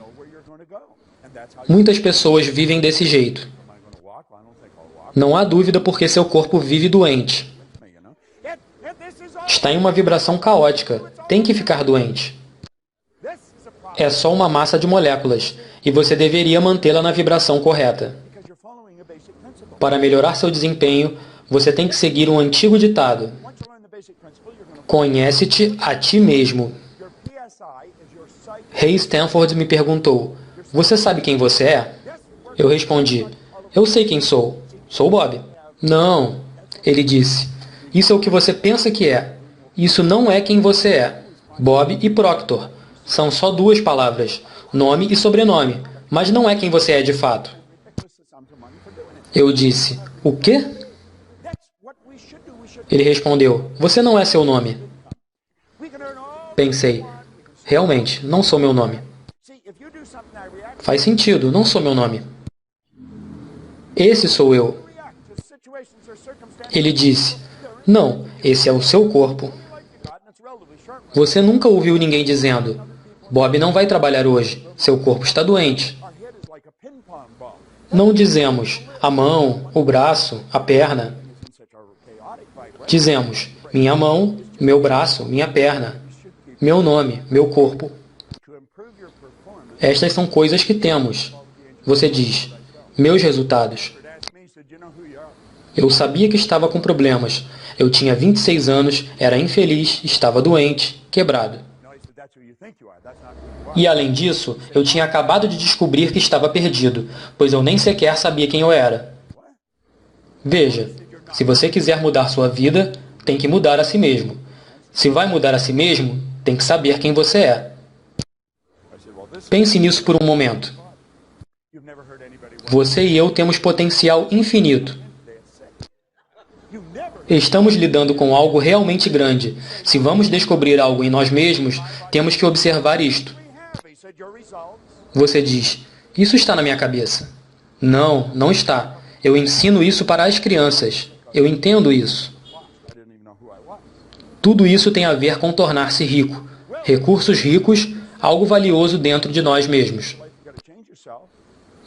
Muitas pessoas vivem desse jeito. Não há dúvida porque seu corpo vive doente. Está em uma vibração caótica. Tem que ficar doente. É só uma massa de moléculas, e você deveria mantê-la na vibração correta. Para melhorar seu desempenho, você tem que seguir um antigo ditado. Conhece-te a ti mesmo. Ray Stanford me perguntou, você sabe quem você é? Eu respondi, eu sei quem sou. Sou Bob. Não, ele disse. Isso é o que você pensa que é. Isso não é quem você é. Bob e Proctor. São só duas palavras, nome e sobrenome, mas não é quem você é de fato. Eu disse, o quê? Ele respondeu, você não é seu nome. Pensei, realmente, não sou meu nome. Faz sentido, não sou meu nome. Esse sou eu. Ele disse, não, esse é o seu corpo. Você nunca ouviu ninguém dizendo, Bob não vai trabalhar hoje, seu corpo está doente. Não dizemos a mão, o braço, a perna. Dizemos minha mão, meu braço, minha perna, meu nome, meu corpo. Estas são coisas que temos. Você diz, meus resultados. Eu sabia que estava com problemas. Eu tinha 26 anos, era infeliz, estava doente, quebrado. E além disso, eu tinha acabado de descobrir que estava perdido, pois eu nem sequer sabia quem eu era. Veja, se você quiser mudar sua vida, tem que mudar a si mesmo. Se vai mudar a si mesmo, tem que saber quem você é. Pense nisso por um momento. Você e eu temos potencial infinito. Estamos lidando com algo realmente grande. Se vamos descobrir algo em nós mesmos, temos que observar isto. Você diz, isso está na minha cabeça. Não, não está. Eu ensino isso para as crianças. Eu entendo isso. Tudo isso tem a ver com tornar-se rico. Recursos ricos, algo valioso dentro de nós mesmos.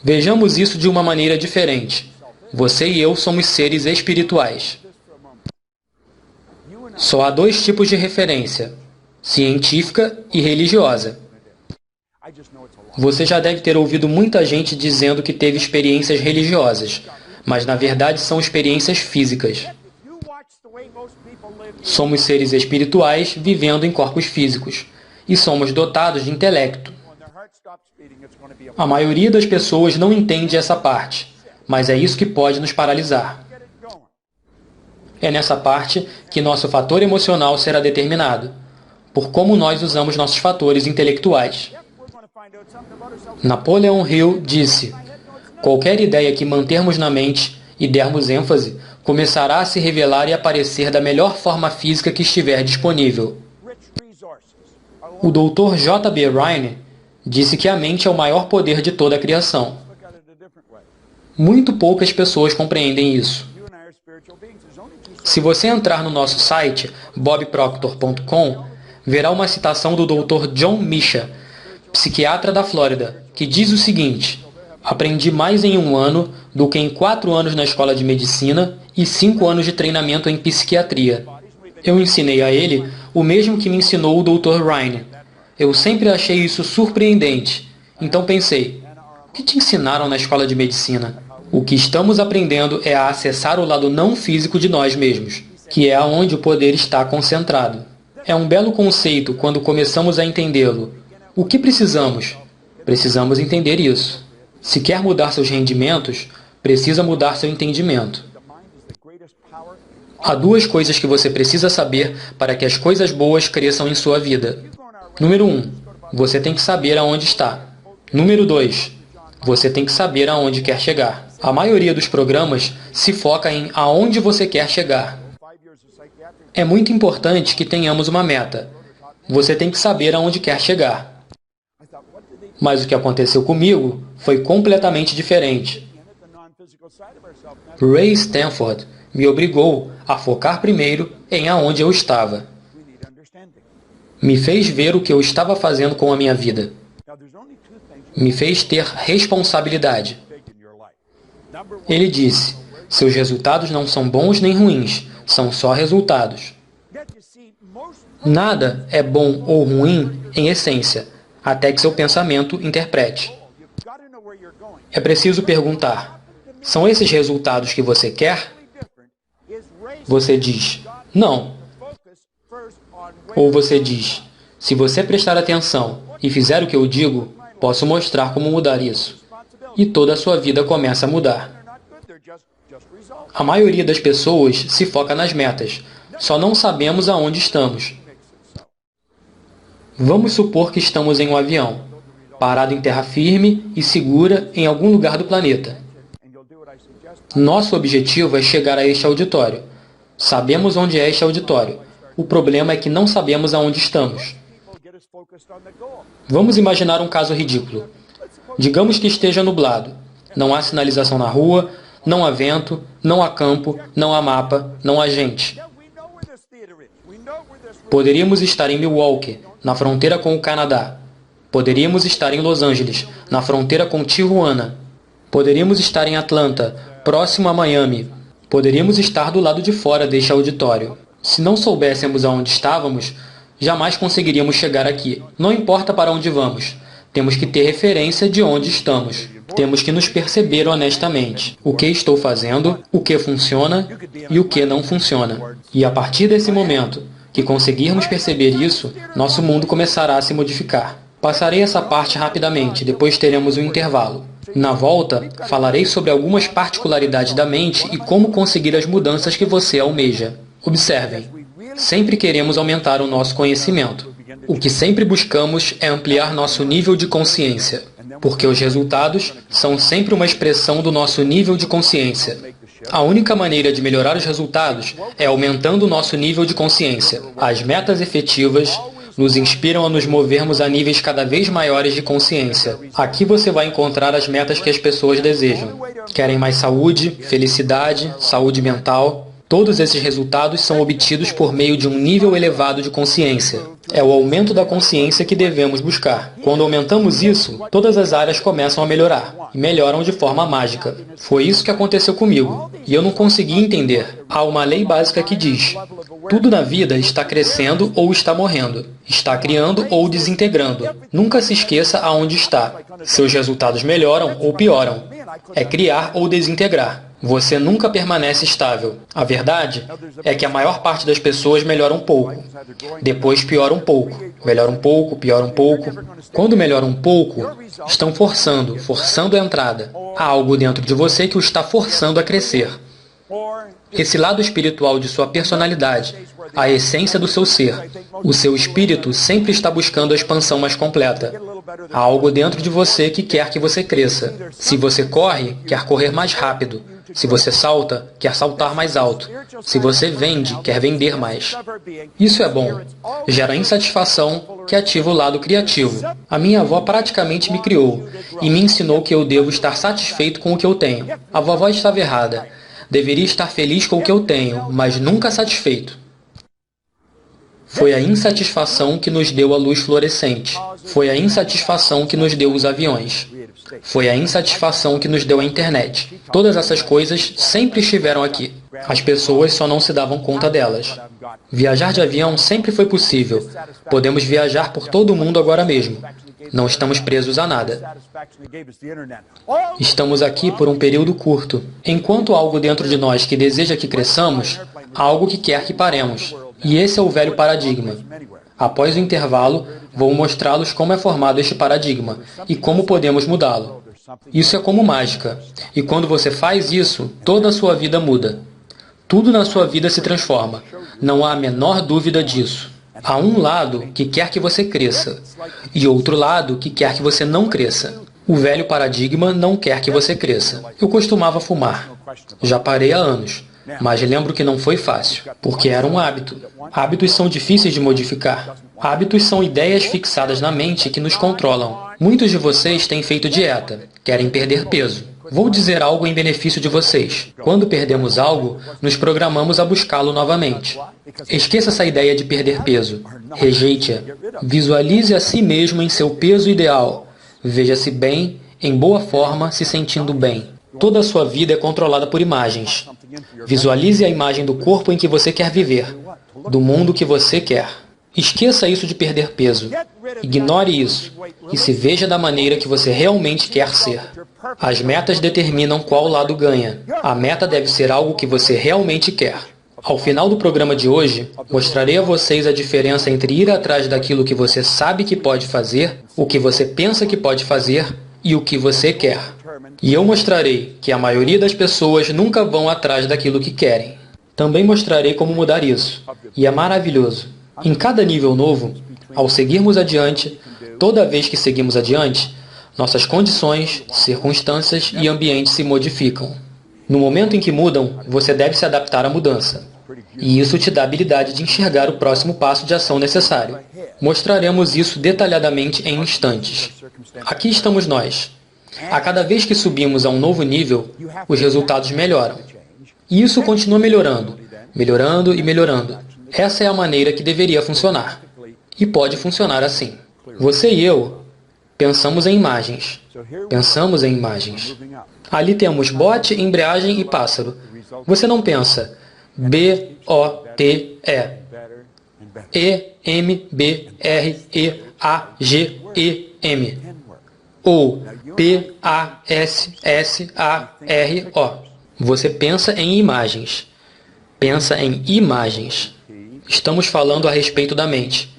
Vejamos isso de uma maneira diferente. Você e eu somos seres espirituais. Só há dois tipos de referência, científica e religiosa. Você já deve ter ouvido muita gente dizendo que teve experiências religiosas, mas na verdade são experiências físicas. Somos seres espirituais vivendo em corpos físicos, e somos dotados de intelecto. A maioria das pessoas não entende essa parte, mas é isso que pode nos paralisar. É nessa parte que nosso fator emocional será determinado, por como nós usamos nossos fatores intelectuais. Napoleon Hill disse, qualquer ideia que mantermos na mente e dermos ênfase, começará a se revelar e aparecer da melhor forma física que estiver disponível. O Dr. J. B. Rhine disse que a mente é o maior poder de toda a criação. Muito poucas pessoas compreendem isso. Se você entrar no nosso site, bobproctor.com, verá uma citação do Dr. John Misha, psiquiatra da Flórida, que diz o seguinte, aprendi mais em 1 ano do que em 4 anos na escola de medicina e 5 anos de treinamento em psiquiatria. Eu ensinei a ele o mesmo que me ensinou o Dr. Rhine. Eu sempre achei isso surpreendente. Então pensei, o que te ensinaram na escola de medicina? O que estamos aprendendo é a acessar o lado não físico de nós mesmos, que é onde o poder está concentrado. É um belo conceito quando começamos a entendê-lo. O que precisamos? Precisamos entender isso. Se quer mudar seus rendimentos, precisa mudar seu entendimento. Há 2 coisas que você precisa saber para que as coisas boas cresçam em sua vida. Número 1. Você tem que saber aonde está. Número 2. Você tem que saber aonde quer chegar. A maioria dos programas se foca em aonde você quer chegar. É muito importante que tenhamos uma meta. Você tem que saber aonde quer chegar. Mas o que aconteceu comigo foi completamente diferente. Ray Stanford me obrigou a focar primeiro em aonde eu estava. Me fez ver o que eu estava fazendo com a minha vida. Me fez ter responsabilidade. Ele disse, seus resultados não são bons nem ruins, são só resultados. Nada é bom ou ruim em essência, até que seu pensamento interprete. É preciso perguntar, são esses resultados que você quer? Você diz, não. Ou você diz, se você prestar atenção e fizer o que eu digo, posso mostrar como mudar isso. E toda a sua vida começa a mudar. A maioria das pessoas se foca nas metas, só não sabemos aonde estamos. Vamos supor que estamos em um avião, parado em terra firme e segura em algum lugar do planeta. Nosso objetivo é chegar a este auditório. Sabemos onde é este auditório. O problema é que não sabemos aonde estamos. Vamos imaginar um caso ridículo. Digamos que esteja nublado. Não há sinalização na rua, não há vento, não há campo, não há mapa, não há gente. Poderíamos estar em Milwaukee, na fronteira com o Canadá. Poderíamos estar em Los Angeles, na fronteira com Tijuana. Poderíamos estar em Atlanta, próximo a Miami. Poderíamos estar do lado de fora deste auditório. Se não soubéssemos aonde estávamos, jamais conseguiríamos chegar aqui. Não importa para onde vamos. Temos que ter referência de onde estamos. Temos que nos perceber honestamente. O que estou fazendo, o que funciona e o que não funciona. E a partir desse momento que conseguirmos perceber isso, nosso mundo começará a se modificar. Passarei essa parte rapidamente, depois teremos um intervalo. Na volta, falarei sobre algumas particularidades da mente e como conseguir as mudanças que você almeja. Observem, sempre queremos aumentar o nosso conhecimento. O que sempre buscamos é ampliar nosso nível de consciência, porque os resultados são sempre uma expressão do nosso nível de consciência. A única maneira de melhorar os resultados é aumentando o nosso nível de consciência. As metas efetivas nos inspiram a nos movermos a níveis cada vez maiores de consciência. Aqui você vai encontrar as metas que as pessoas desejam. Querem mais saúde, felicidade, saúde mental. Todos esses resultados são obtidos por meio de um nível elevado de consciência. É o aumento da consciência que devemos buscar. Quando aumentamos isso, todas as áreas começam a melhorar, e melhoram de forma mágica. Foi isso que aconteceu comigo, e eu não consegui entender. Há uma lei básica que diz, tudo na vida está crescendo ou está morrendo, está criando ou desintegrando. Nunca se esqueça aonde está. Seus resultados melhoram ou pioram. É criar ou desintegrar. Você nunca permanece estável. A verdade é que a maior parte das pessoas melhora um pouco. Depois piora um pouco. Melhora um pouco, piora um pouco. Quando melhora um pouco, estão forçando a entrada. Há algo dentro de você que o está forçando a crescer. Esse lado espiritual de sua personalidade, a essência do seu ser. O seu espírito sempre está buscando a expansão mais completa. Há algo dentro de você que quer que você cresça. Se você corre, quer correr mais rápido. Se você salta, quer saltar mais alto. Se você vende, quer vender mais. Isso é bom. Gera insatisfação, que ativa o lado criativo. A minha avó praticamente me criou e me ensinou que eu devo estar satisfeito com o que eu tenho. A vovó estava errada. Deveria estar feliz com o que eu tenho, mas nunca satisfeito. Foi a insatisfação que nos deu a luz fluorescente. Foi a insatisfação que nos deu os aviões. Foi a insatisfação que nos deu a internet. Todas essas coisas sempre estiveram aqui. As pessoas só não se davam conta delas. Viajar de avião sempre foi possível. Podemos viajar por todo o mundo agora mesmo. Não estamos presos a nada. Estamos aqui por um período curto. Enquanto há algo dentro de nós que deseja que cresçamos, há algo que quer que paremos. E esse é o velho paradigma. Após o intervalo, vou mostrá-los como é formado este paradigma e como podemos mudá-lo. Isso é como mágica. E quando você faz isso, toda a sua vida muda. Tudo na sua vida se transforma. Não há a menor dúvida disso. Há um lado que quer que você cresça e outro lado que quer que você não cresça. O velho paradigma não quer que você cresça. Eu costumava fumar. Já parei há anos. Mas lembro que não foi fácil, porque era um hábito. Hábitos são difíceis de modificar. Hábitos são ideias fixadas na mente que nos controlam. Muitos de vocês têm feito dieta, querem perder peso. Vou dizer algo em benefício de vocês. Quando perdemos algo, nos programamos a buscá-lo novamente. Esqueça essa ideia de perder peso. Rejeite-a. Visualize a si mesmo em seu peso ideal. Veja-se bem, em boa forma, se sentindo bem. Toda a sua vida é controlada por imagens. Visualize a imagem do corpo em que você quer viver, do mundo que você quer. Esqueça isso de perder peso. Ignore isso e se veja da maneira que você realmente quer ser. As metas determinam qual lado ganha. A meta deve ser algo que você realmente quer. Ao final do programa de hoje, mostrarei a vocês a diferença entre ir atrás daquilo que você sabe que pode fazer, o que você pensa que pode fazer e o que você quer. E eu mostrarei que a maioria das pessoas nunca vão atrás daquilo que querem. Também mostrarei como mudar isso. E é maravilhoso. Em cada nível novo, ao seguirmos adiante, toda vez que seguimos adiante, nossas condições, circunstâncias e ambientes se modificam. No momento em que mudam, você deve se adaptar à mudança. E isso te dá a habilidade de enxergar o próximo passo de ação necessário. Mostraremos isso detalhadamente em instantes. Aqui estamos nós. A cada vez que subimos a um novo nível, os resultados melhoram. E isso continua melhorando, melhorando e melhorando. Essa é a maneira que deveria funcionar. E pode funcionar assim. Você e eu pensamos em imagens. Pensamos em imagens. Ali temos bote, embreagem e pássaro. Você não pensa B-O-T-E, E-M-B-R-E-A-G-E-M ou P-A-S-S-A-R-O. Você pensa em imagens. Pensa em imagens. Estamos falando a respeito da mente.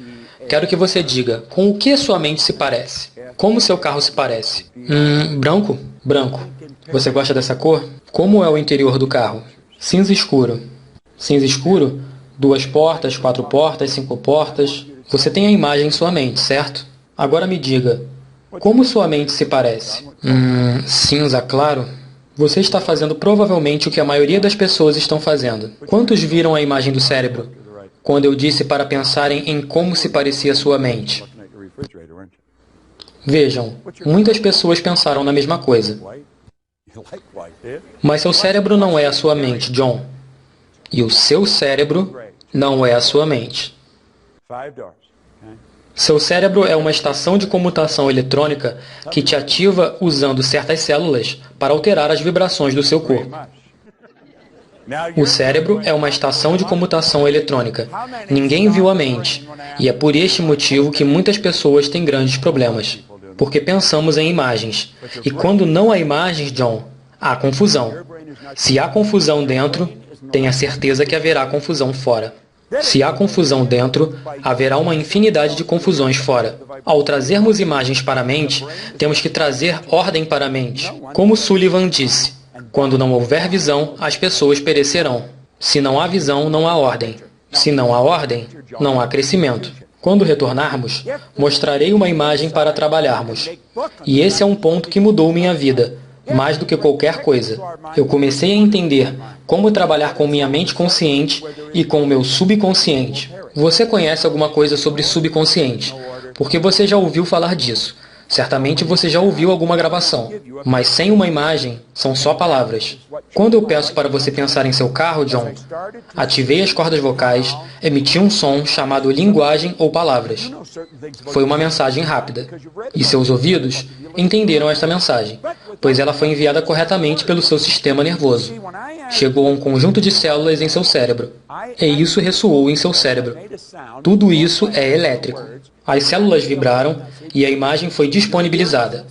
Quero que você diga, com o que sua mente se parece? Como seu carro se parece? Branco? Branco. Você gosta dessa cor? Como é o interior do carro? Cinza escuro. Cinza escuro? 2 portas, 4 portas, 5 portas. Você tem a imagem em sua mente, certo? Agora me diga, como sua mente se parece? Cinza claro? Você está fazendo provavelmente o que a maioria das pessoas estão fazendo. Quantos viram a imagem do cérebro? Quando eu disse para pensarem em como se parecia sua mente. Vejam, muitas pessoas pensaram na mesma coisa. Mas seu cérebro não é a sua mente, John. E o seu cérebro não é a sua mente. Seu cérebro é uma estação de comutação eletrônica que te ativa usando certas células para alterar as vibrações do seu corpo. O cérebro é uma estação de comutação eletrônica. Ninguém viu a mente. E é por este motivo que muitas pessoas têm grandes problemas. Porque pensamos em imagens. E quando não há imagens, John, há confusão. Se há confusão dentro, tenha certeza que haverá confusão fora. Se há confusão dentro, haverá uma infinidade de confusões fora. Ao trazermos imagens para a mente, temos que trazer ordem para a mente. Como Sullivan disse, quando não houver visão, as pessoas perecerão. Se não há visão, não há ordem. Se não há ordem, não há crescimento. Quando retornarmos, mostrarei uma imagem para trabalharmos. E esse é um ponto que mudou minha vida, mais do que qualquer coisa. Eu comecei a entender como trabalhar com minha mente consciente e com o meu subconsciente. Você conhece alguma coisa sobre subconsciente, porque você já ouviu falar disso. Certamente você já ouviu alguma gravação, mas sem uma imagem, são só palavras. Quando eu peço para você pensar em seu carro, John, ativei as cordas vocais, emiti um som chamado linguagem ou palavras. Foi uma mensagem rápida. E seus ouvidos entenderam esta mensagem, pois ela foi enviada corretamente pelo seu sistema nervoso. Chegou a um conjunto de células em seu cérebro, e isso ressoou em seu cérebro. Tudo isso é elétrico. As células vibraram e a imagem foi disponibilizada.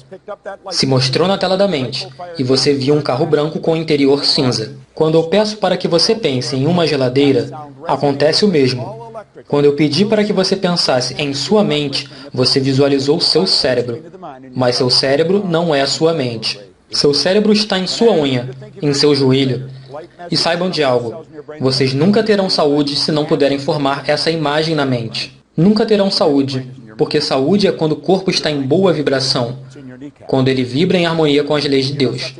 Se mostrou na tela da mente, e você viu um carro branco com o interior cinza. Quando eu peço para que você pense em uma geladeira, acontece o mesmo. Quando eu pedi para que você pensasse em sua mente, você visualizou seu cérebro. Mas seu cérebro não é a sua mente. Seu cérebro está em sua unha, em seu joelho. E saibam de algo, vocês nunca terão saúde se não puderem formar essa imagem na mente. Nunca terão saúde, porque saúde é quando o corpo está em boa vibração, quando ele vibra em harmonia com as leis de Deus.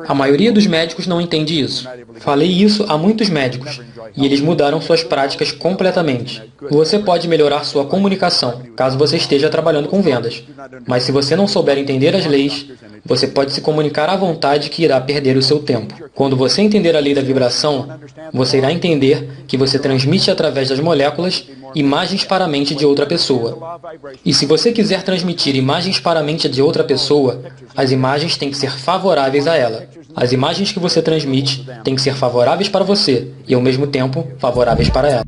A maioria dos médicos não entende isso. Falei isso a muitos médicos, e eles mudaram suas práticas completamente. Você pode melhorar sua comunicação, caso você esteja trabalhando com vendas. Mas se você não souber entender as leis, você pode se comunicar à vontade que irá perder o seu tempo. Quando você entender a lei da vibração, você irá entender que você transmite através das moléculas imagens para a mente de outra pessoa. E se você quiser transmitir imagens para a mente de outra pessoa, as imagens têm que ser favoráveis a ela. As imagens que você transmite têm que ser favoráveis para você e, ao mesmo tempo, favoráveis para ela.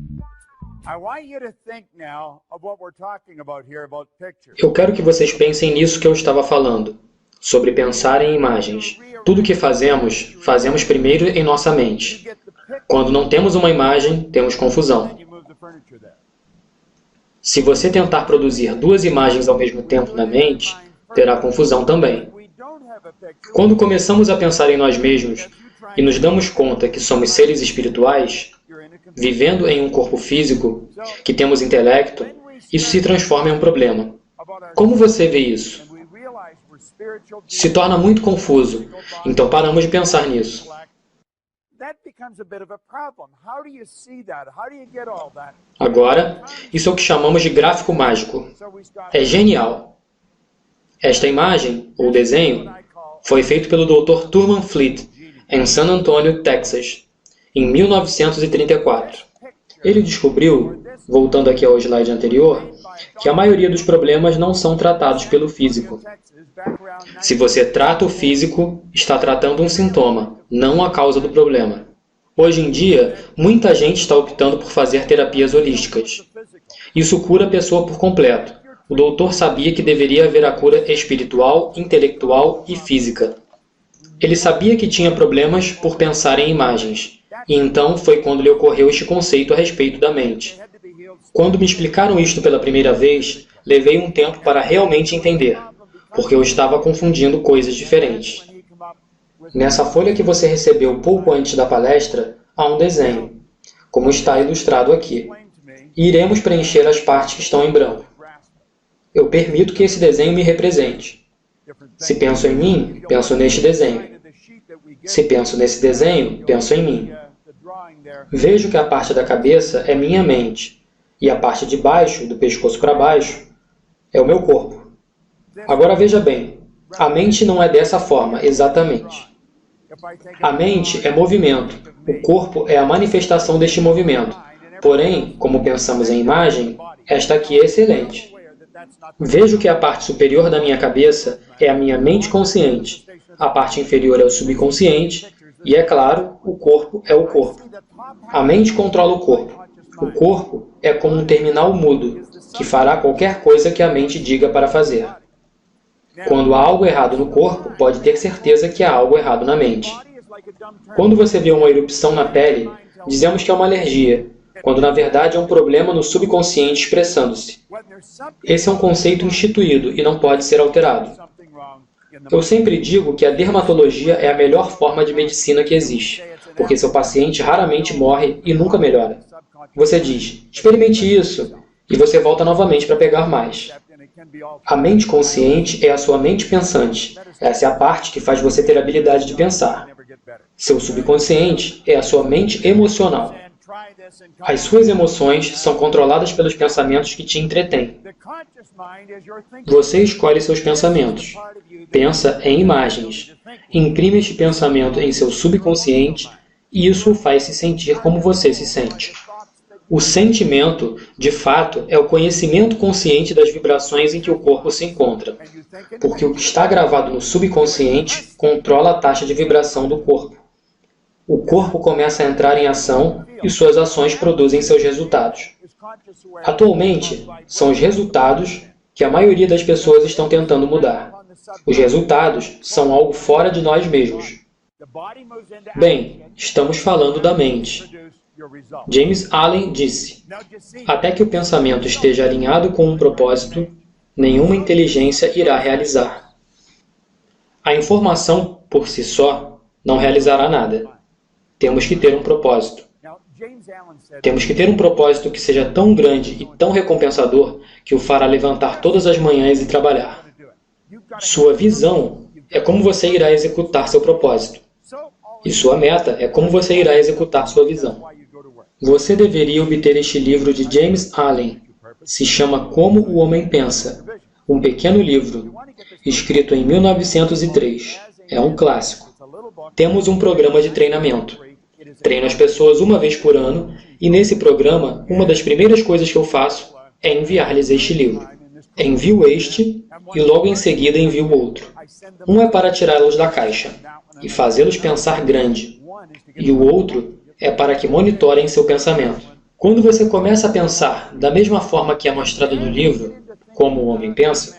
Eu quero que vocês pensem nisso que eu estava falando, sobre pensar em imagens. Tudo que fazemos, fazemos primeiro em nossa mente. Quando não temos uma imagem, temos confusão. Se você tentar produzir duas imagens ao mesmo tempo na mente, terá confusão também. Quando começamos a pensar em nós mesmos e nos damos conta que somos seres espirituais, vivendo em um corpo físico, que temos intelecto, isso se transforma em um problema. Como você vê isso? Se torna muito confuso, então paramos de pensar nisso. Agora, isso é o que chamamos de gráfico mágico. É genial. Esta imagem, ou desenho, foi feito pelo Dr. Thurman Fleet, em San Antonio, Texas, em 1934. Ele descobriu, voltando aqui ao slide anterior, que a maioria dos problemas não são tratados pelo físico. Se você trata o físico, está tratando um sintoma, não a causa do problema. Hoje em dia, muita gente está optando por fazer terapias holísticas. Isso cura a pessoa por completo. O doutor sabia que deveria haver a cura espiritual, intelectual e física. Ele sabia que tinha problemas por pensar em imagens. E então foi quando lhe ocorreu este conceito a respeito da mente. Quando me explicaram isto pela primeira vez, levei um tempo para realmente entender, porque eu estava confundindo coisas diferentes. Nessa folha que você recebeu pouco antes da palestra, há um desenho, como está ilustrado aqui. E iremos preencher as partes que estão em branco. Eu permito que esse desenho me represente. Se penso em mim, penso neste desenho. Se penso nesse desenho, penso em mim. Vejo que a parte da cabeça é minha mente, e a parte de baixo, do pescoço para baixo, é o meu corpo. Agora veja bem, a mente não é dessa forma, exatamente. A mente é movimento, o corpo é a manifestação deste movimento. Porém, como pensamos em imagem, esta aqui é excelente. Vejo que a parte superior da minha cabeça é a minha mente consciente, a parte inferior é o subconsciente e, é claro, o corpo é o corpo. A mente controla o corpo. O corpo é como um terminal mudo, que fará qualquer coisa que a mente diga para fazer. Quando há algo errado no corpo, pode ter certeza que há algo errado na mente. Quando você vê uma erupção na pele, dizemos que é uma alergia, quando na verdade é um problema no subconsciente expressando-se. Esse é um conceito instituído e não pode ser alterado. Eu sempre digo que a dermatologia é a melhor forma de medicina que existe, porque seu paciente raramente morre e nunca melhora. Você diz, experimente isso, e você volta novamente para pegar mais. A mente consciente é a sua mente pensante. Essa é a parte que faz você ter a habilidade de pensar. Seu subconsciente é a sua mente emocional. As suas emoções são controladas pelos pensamentos que te entretêm. Você escolhe seus pensamentos. Pensa em imagens. Imprime este pensamento em seu subconsciente e isso o faz se sentir como você se sente. O sentimento, de fato, é o conhecimento consciente das vibrações em que o corpo se encontra, porque o que está gravado no subconsciente controla a taxa de vibração do corpo. O corpo começa a entrar em ação e suas ações produzem seus resultados. Atualmente, são os resultados que a maioria das pessoas estão tentando mudar. Os resultados são algo fora de nós mesmos. Bem, estamos falando da mente. James Allen disse, até que o pensamento esteja alinhado com um propósito, nenhuma inteligência irá realizar. A informação, por si só, não realizará nada. Temos que ter um propósito. Temos que ter um propósito que seja tão grande e tão recompensador que o fará levantar todas as manhãs e trabalhar. Sua visão é como você irá executar seu propósito. E sua meta é como você irá executar sua visão. Você deveria obter este livro de James Allen. Se chama Como o Homem Pensa. Um pequeno livro, escrito em 1903. É um clássico. Temos um programa de treinamento. Treino as pessoas uma vez por ano e nesse programa, uma das primeiras coisas que eu faço é enviar-lhes este livro. Envio este e logo em seguida envio outro. Um é para tirá-los da caixa e fazê-los pensar grande, e o outro é para que monitorem seu pensamento. Quando você começa a pensar da mesma forma que é mostrado no livro, como o homem pensa,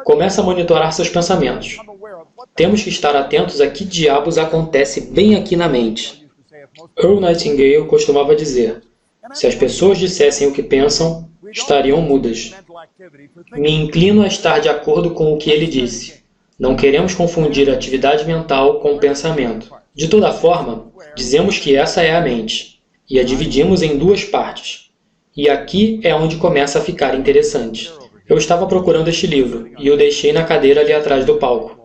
começa a monitorar seus pensamentos. Temos que estar atentos a que diabos acontece bem aqui na mente. Earl Nightingale costumava dizer, se as pessoas dissessem o que pensam, estariam mudas. Me inclino a estar de acordo com o que ele disse. Não queremos confundir a atividade mental com o pensamento. De toda forma, dizemos que essa é a mente, e a dividimos em duas partes. E aqui é onde começa a ficar interessante. Eu estava procurando este livro, e o deixei na cadeira ali atrás do palco.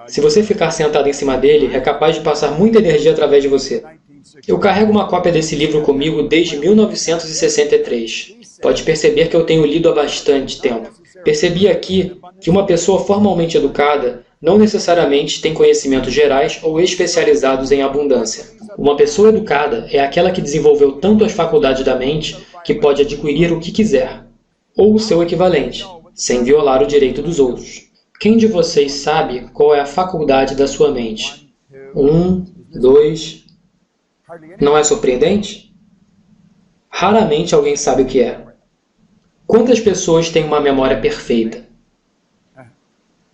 Se você ficar sentado em cima dele, é capaz de passar muita energia através de você. Eu carrego uma cópia desse livro comigo desde 1963. Pode perceber que eu tenho lido há bastante tempo. Percebi aqui que uma pessoa formalmente educada não necessariamente tem conhecimentos gerais ou especializados em abundância. Uma pessoa educada é aquela que desenvolveu tanto as faculdades da mente que pode adquirir o que quiser, ou o seu equivalente, sem violar o direito dos outros. Quem de vocês sabe qual é a faculdade da sua mente? 1, 2... Não é surpreendente? Raramente alguém sabe o que é. Quantas pessoas têm uma memória perfeita?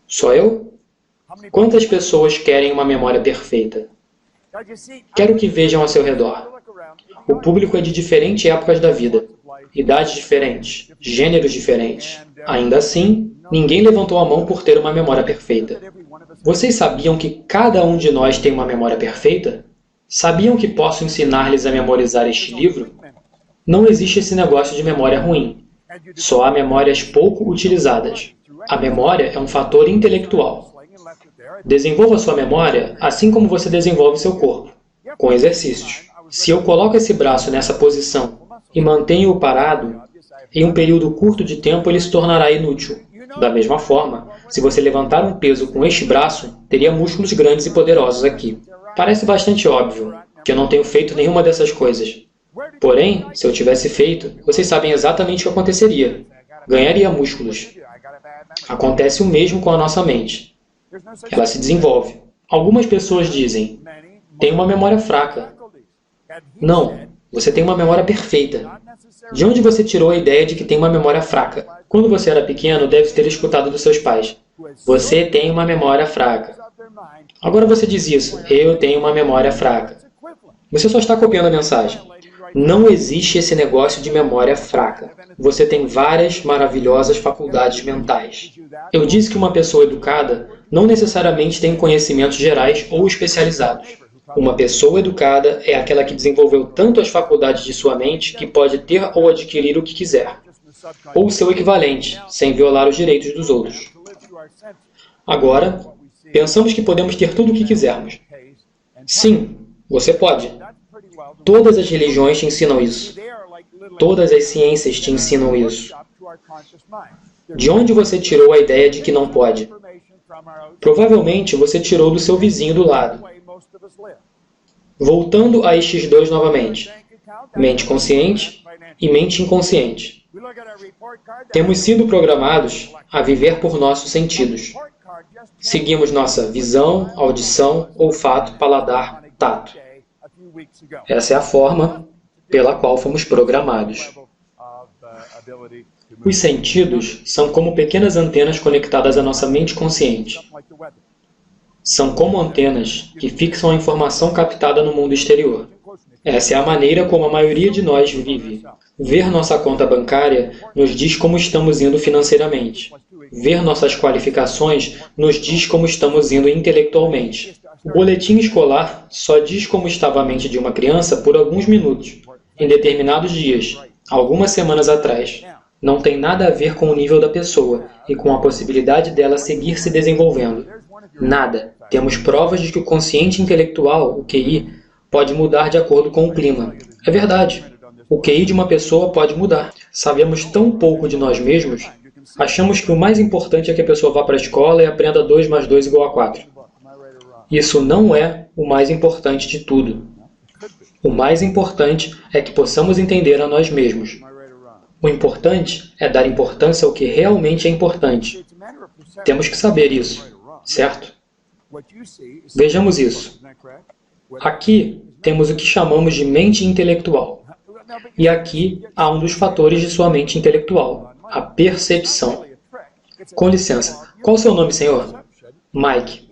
Só eu? Quantas pessoas querem uma memória perfeita? Quero que vejam ao seu redor. O público é de diferentes épocas da vida, idades diferentes, gêneros diferentes. Ainda assim, ninguém levantou a mão por ter uma memória perfeita. Vocês sabiam que cada um de nós tem uma memória perfeita? Sabiam que posso ensinar-lhes a memorizar este livro? Não existe esse negócio de memória ruim. Só há memórias pouco utilizadas. A memória é um fator intelectual. Desenvolva sua memória assim como você desenvolve seu corpo, com exercícios. Se eu coloco esse braço nessa posição e mantenho-o parado, em um período curto de tempo ele se tornará inútil. Da mesma forma, se você levantar um peso com este braço, teria músculos grandes e poderosos aqui. Parece bastante óbvio que eu não tenho feito nenhuma dessas coisas. Porém, se eu tivesse feito, vocês sabem exatamente o que aconteceria. Ganharia músculos. Acontece o mesmo com a nossa mente. Ela se desenvolve. Algumas pessoas dizem, tem uma memória fraca. Não, você tem uma memória perfeita. De onde você tirou a ideia de que tem uma memória fraca? Quando você era pequeno, deve ter escutado dos seus pais. Você tem uma memória fraca. Agora você diz isso, eu tenho uma memória fraca. Você só está copiando a mensagem. Não existe esse negócio de memória fraca. Você tem várias maravilhosas faculdades mentais. Eu disse que uma pessoa educada não necessariamente tem conhecimentos gerais ou especializados. Uma pessoa educada é aquela que desenvolveu tanto as faculdades de sua mente que pode ter ou adquirir o que quiser, ou seu equivalente, sem violar os direitos dos outros. Agora, pensamos que podemos ter tudo o que quisermos. Sim, você pode. Todas as religiões te ensinam isso. Todas as ciências te ensinam isso. De onde você tirou a ideia de que não pode? Provavelmente você tirou do seu vizinho do lado. Voltando a estes dois novamente. Mente consciente e mente inconsciente. Temos sido programados a viver por nossos sentidos. Seguimos nossa visão, audição, olfato, paladar, tato. Essa é a forma pela qual fomos programados. Os sentidos são como pequenas antenas conectadas à nossa mente consciente. São como antenas que fixam a informação captada no mundo exterior. Essa é a maneira como a maioria de nós vive. Ver nossa conta bancária nos diz como estamos indo financeiramente. Ver nossas qualificações nos diz como estamos indo intelectualmente. O boletim escolar só diz como estava a mente de uma criança por alguns minutos, em determinados dias, algumas semanas atrás. Não tem nada a ver com o nível da pessoa e com a possibilidade dela seguir se desenvolvendo. Nada. Temos provas de que o consciente intelectual, o QI, pode mudar de acordo com o clima. É verdade. O QI de uma pessoa pode mudar. Sabemos tão pouco de nós mesmos, achamos que o mais importante é que a pessoa vá para a escola e aprenda 2 mais 2 igual a 4. Isso não é o mais importante de tudo. O mais importante é que possamos entender a nós mesmos. O importante é dar importância ao que realmente é importante. Temos que saber isso, certo? Vejamos isso. Aqui temos o que chamamos de mente intelectual. E aqui há um dos fatores de sua mente intelectual, a percepção. Com licença, qual o seu nome, senhor? Mike.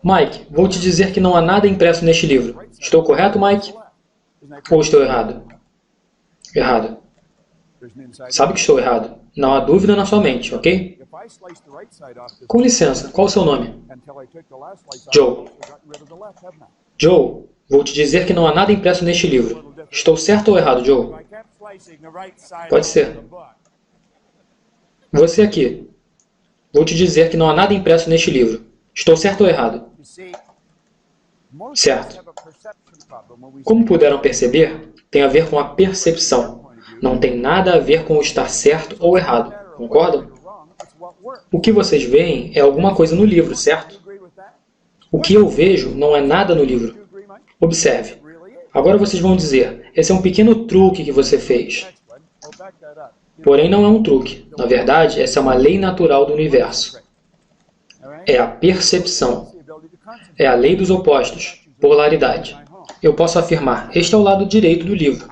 Mike, vou te dizer que não há nada impresso neste livro. Estou correto, Mike? Ou estou errado? Errado. Sabe que estou errado. Não há dúvida na sua mente, ok? Com licença, qual o seu nome? Joe. Joe, vou te dizer que não há nada impresso neste livro. Estou certo ou errado, Joe? Pode ser. Você aqui. Vou te dizer que não há nada impresso neste livro. Estou certo ou errado? Certo. Como puderam perceber, tem a ver com a percepção. Não tem nada a ver com o estar certo ou errado. Concordam? O que vocês veem é alguma coisa no livro, certo? O que eu vejo não é nada no livro. Observe. Agora vocês vão dizer, esse é um pequeno truque que você fez. Porém, não é um truque. Na verdade, essa é uma lei natural do universo. É a percepção. É a lei dos opostos, polaridade. Eu posso afirmar, este é o lado direito do livro.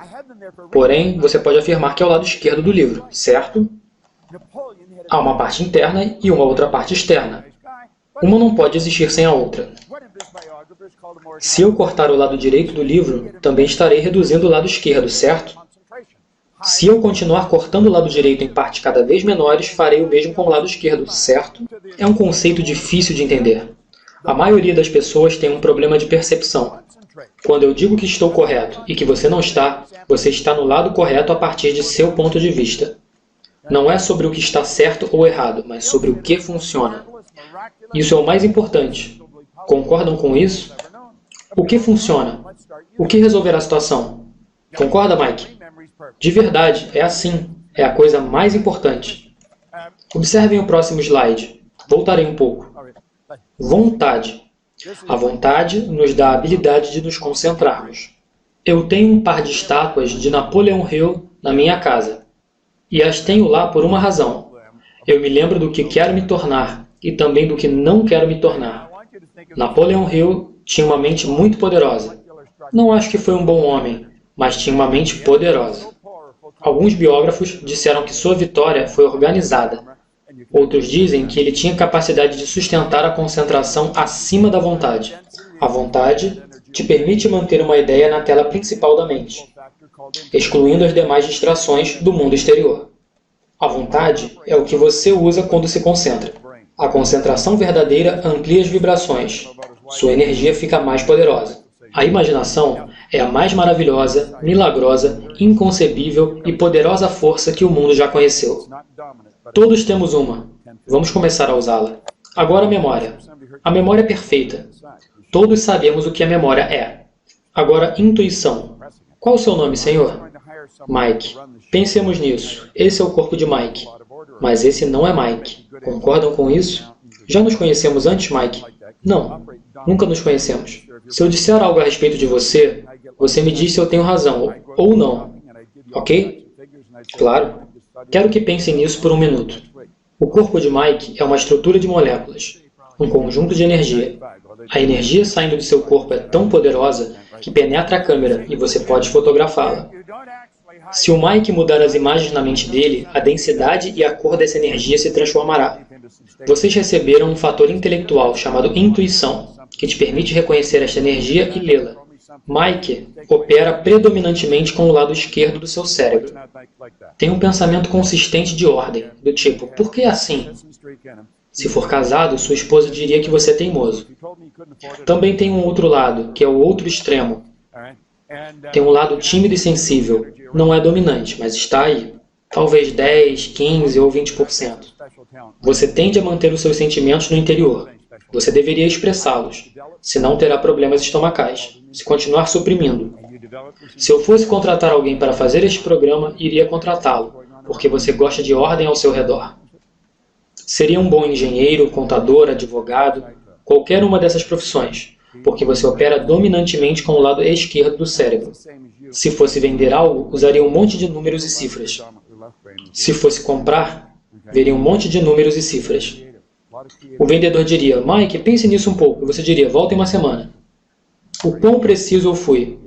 Porém, você pode afirmar que é o lado esquerdo do livro, certo? Há uma parte interna e uma outra parte externa. Uma não pode existir sem a outra. Se eu cortar o lado direito do livro, também estarei reduzindo o lado esquerdo, certo? Se eu continuar cortando o lado direito em partes cada vez menores, farei o mesmo com o lado esquerdo, certo? É um conceito difícil de entender. A maioria das pessoas tem um problema de percepção. Quando eu digo que estou correto e que você não está, você está no lado correto a partir de seu ponto de vista. Não é sobre o que está certo ou errado, mas sobre o que funciona. Isso é o mais importante. Concordam com isso? O que funciona? O que resolverá a situação? Concorda, Mike? De verdade, é assim. É a coisa mais importante. Observem o próximo slide. Voltarei um pouco. Vontade. A vontade nos dá a habilidade de nos concentrarmos. Eu tenho um par de estátuas de Napoleon Hill na minha casa. E as tenho lá por uma razão. Eu me lembro do que quero me tornar e também do que não quero me tornar. Napoleon Hill tinha uma mente muito poderosa. Não acho que foi um bom homem, mas tinha uma mente poderosa. Alguns biógrafos disseram que sua vitória foi organizada. Outros dizem que ele tinha capacidade de sustentar a concentração acima da vontade. A vontade te permite manter uma ideia na tela principal da mente, excluindo as demais distrações do mundo exterior. A vontade é o que você usa quando se concentra. A concentração verdadeira amplia as vibrações. Sua energia fica mais poderosa. A imaginação é a mais maravilhosa, milagrosa, inconcebível e poderosa força que o mundo já conheceu. Todos temos uma. Vamos começar a usá-la. Agora a memória. A memória é perfeita. Todos sabemos o que a memória é. Agora, intuição. Qual o seu nome, senhor? Mike. Pensemos nisso. Esse é o corpo de Mike. Mas esse não é Mike. Concordam com isso? Já nos conhecemos antes, Mike? Não. Nunca nos conhecemos. Se eu disser algo a respeito de você, você me diz se eu tenho razão ou não. Ok? Claro. Quero que pensem nisso por um minuto. O corpo de Mike é uma estrutura de moléculas, um conjunto de energia. A energia saindo de seu corpo é tão poderosa que penetra a câmera e você pode fotografá-la. Se o Mike mudar as imagens na mente dele, a densidade e a cor dessa energia se transformará. Vocês receberam um fator intelectual chamado intuição, que te permite reconhecer esta energia e lê-la. Mike opera predominantemente com o lado esquerdo do seu cérebro. Tem um pensamento consistente de ordem, do tipo, por que assim? Se for casado, sua esposa diria que você é teimoso. Também tem um outro lado, que é o outro extremo. Tem um lado tímido e sensível. Não é dominante, mas está aí. Talvez 10, 15 ou 20%. Você tende a manter os seus sentimentos no interior. Você deveria expressá-los, senão terá problemas estomacais, se continuar suprimindo. Se eu fosse contratar alguém para fazer este programa, iria contratá-lo, porque você gosta de ordem ao seu redor. Seria um bom engenheiro, contador, advogado, qualquer uma dessas profissões. porque você opera dominantemente com o lado esquerdo do cérebro. Se fosse vender algo, usaria um monte de números e cifras. Se fosse comprar, veria um monte de números e cifras. O vendedor diria, Mike, pense nisso um pouco. E você diria, volta em uma semana. O quão preciso eu fui?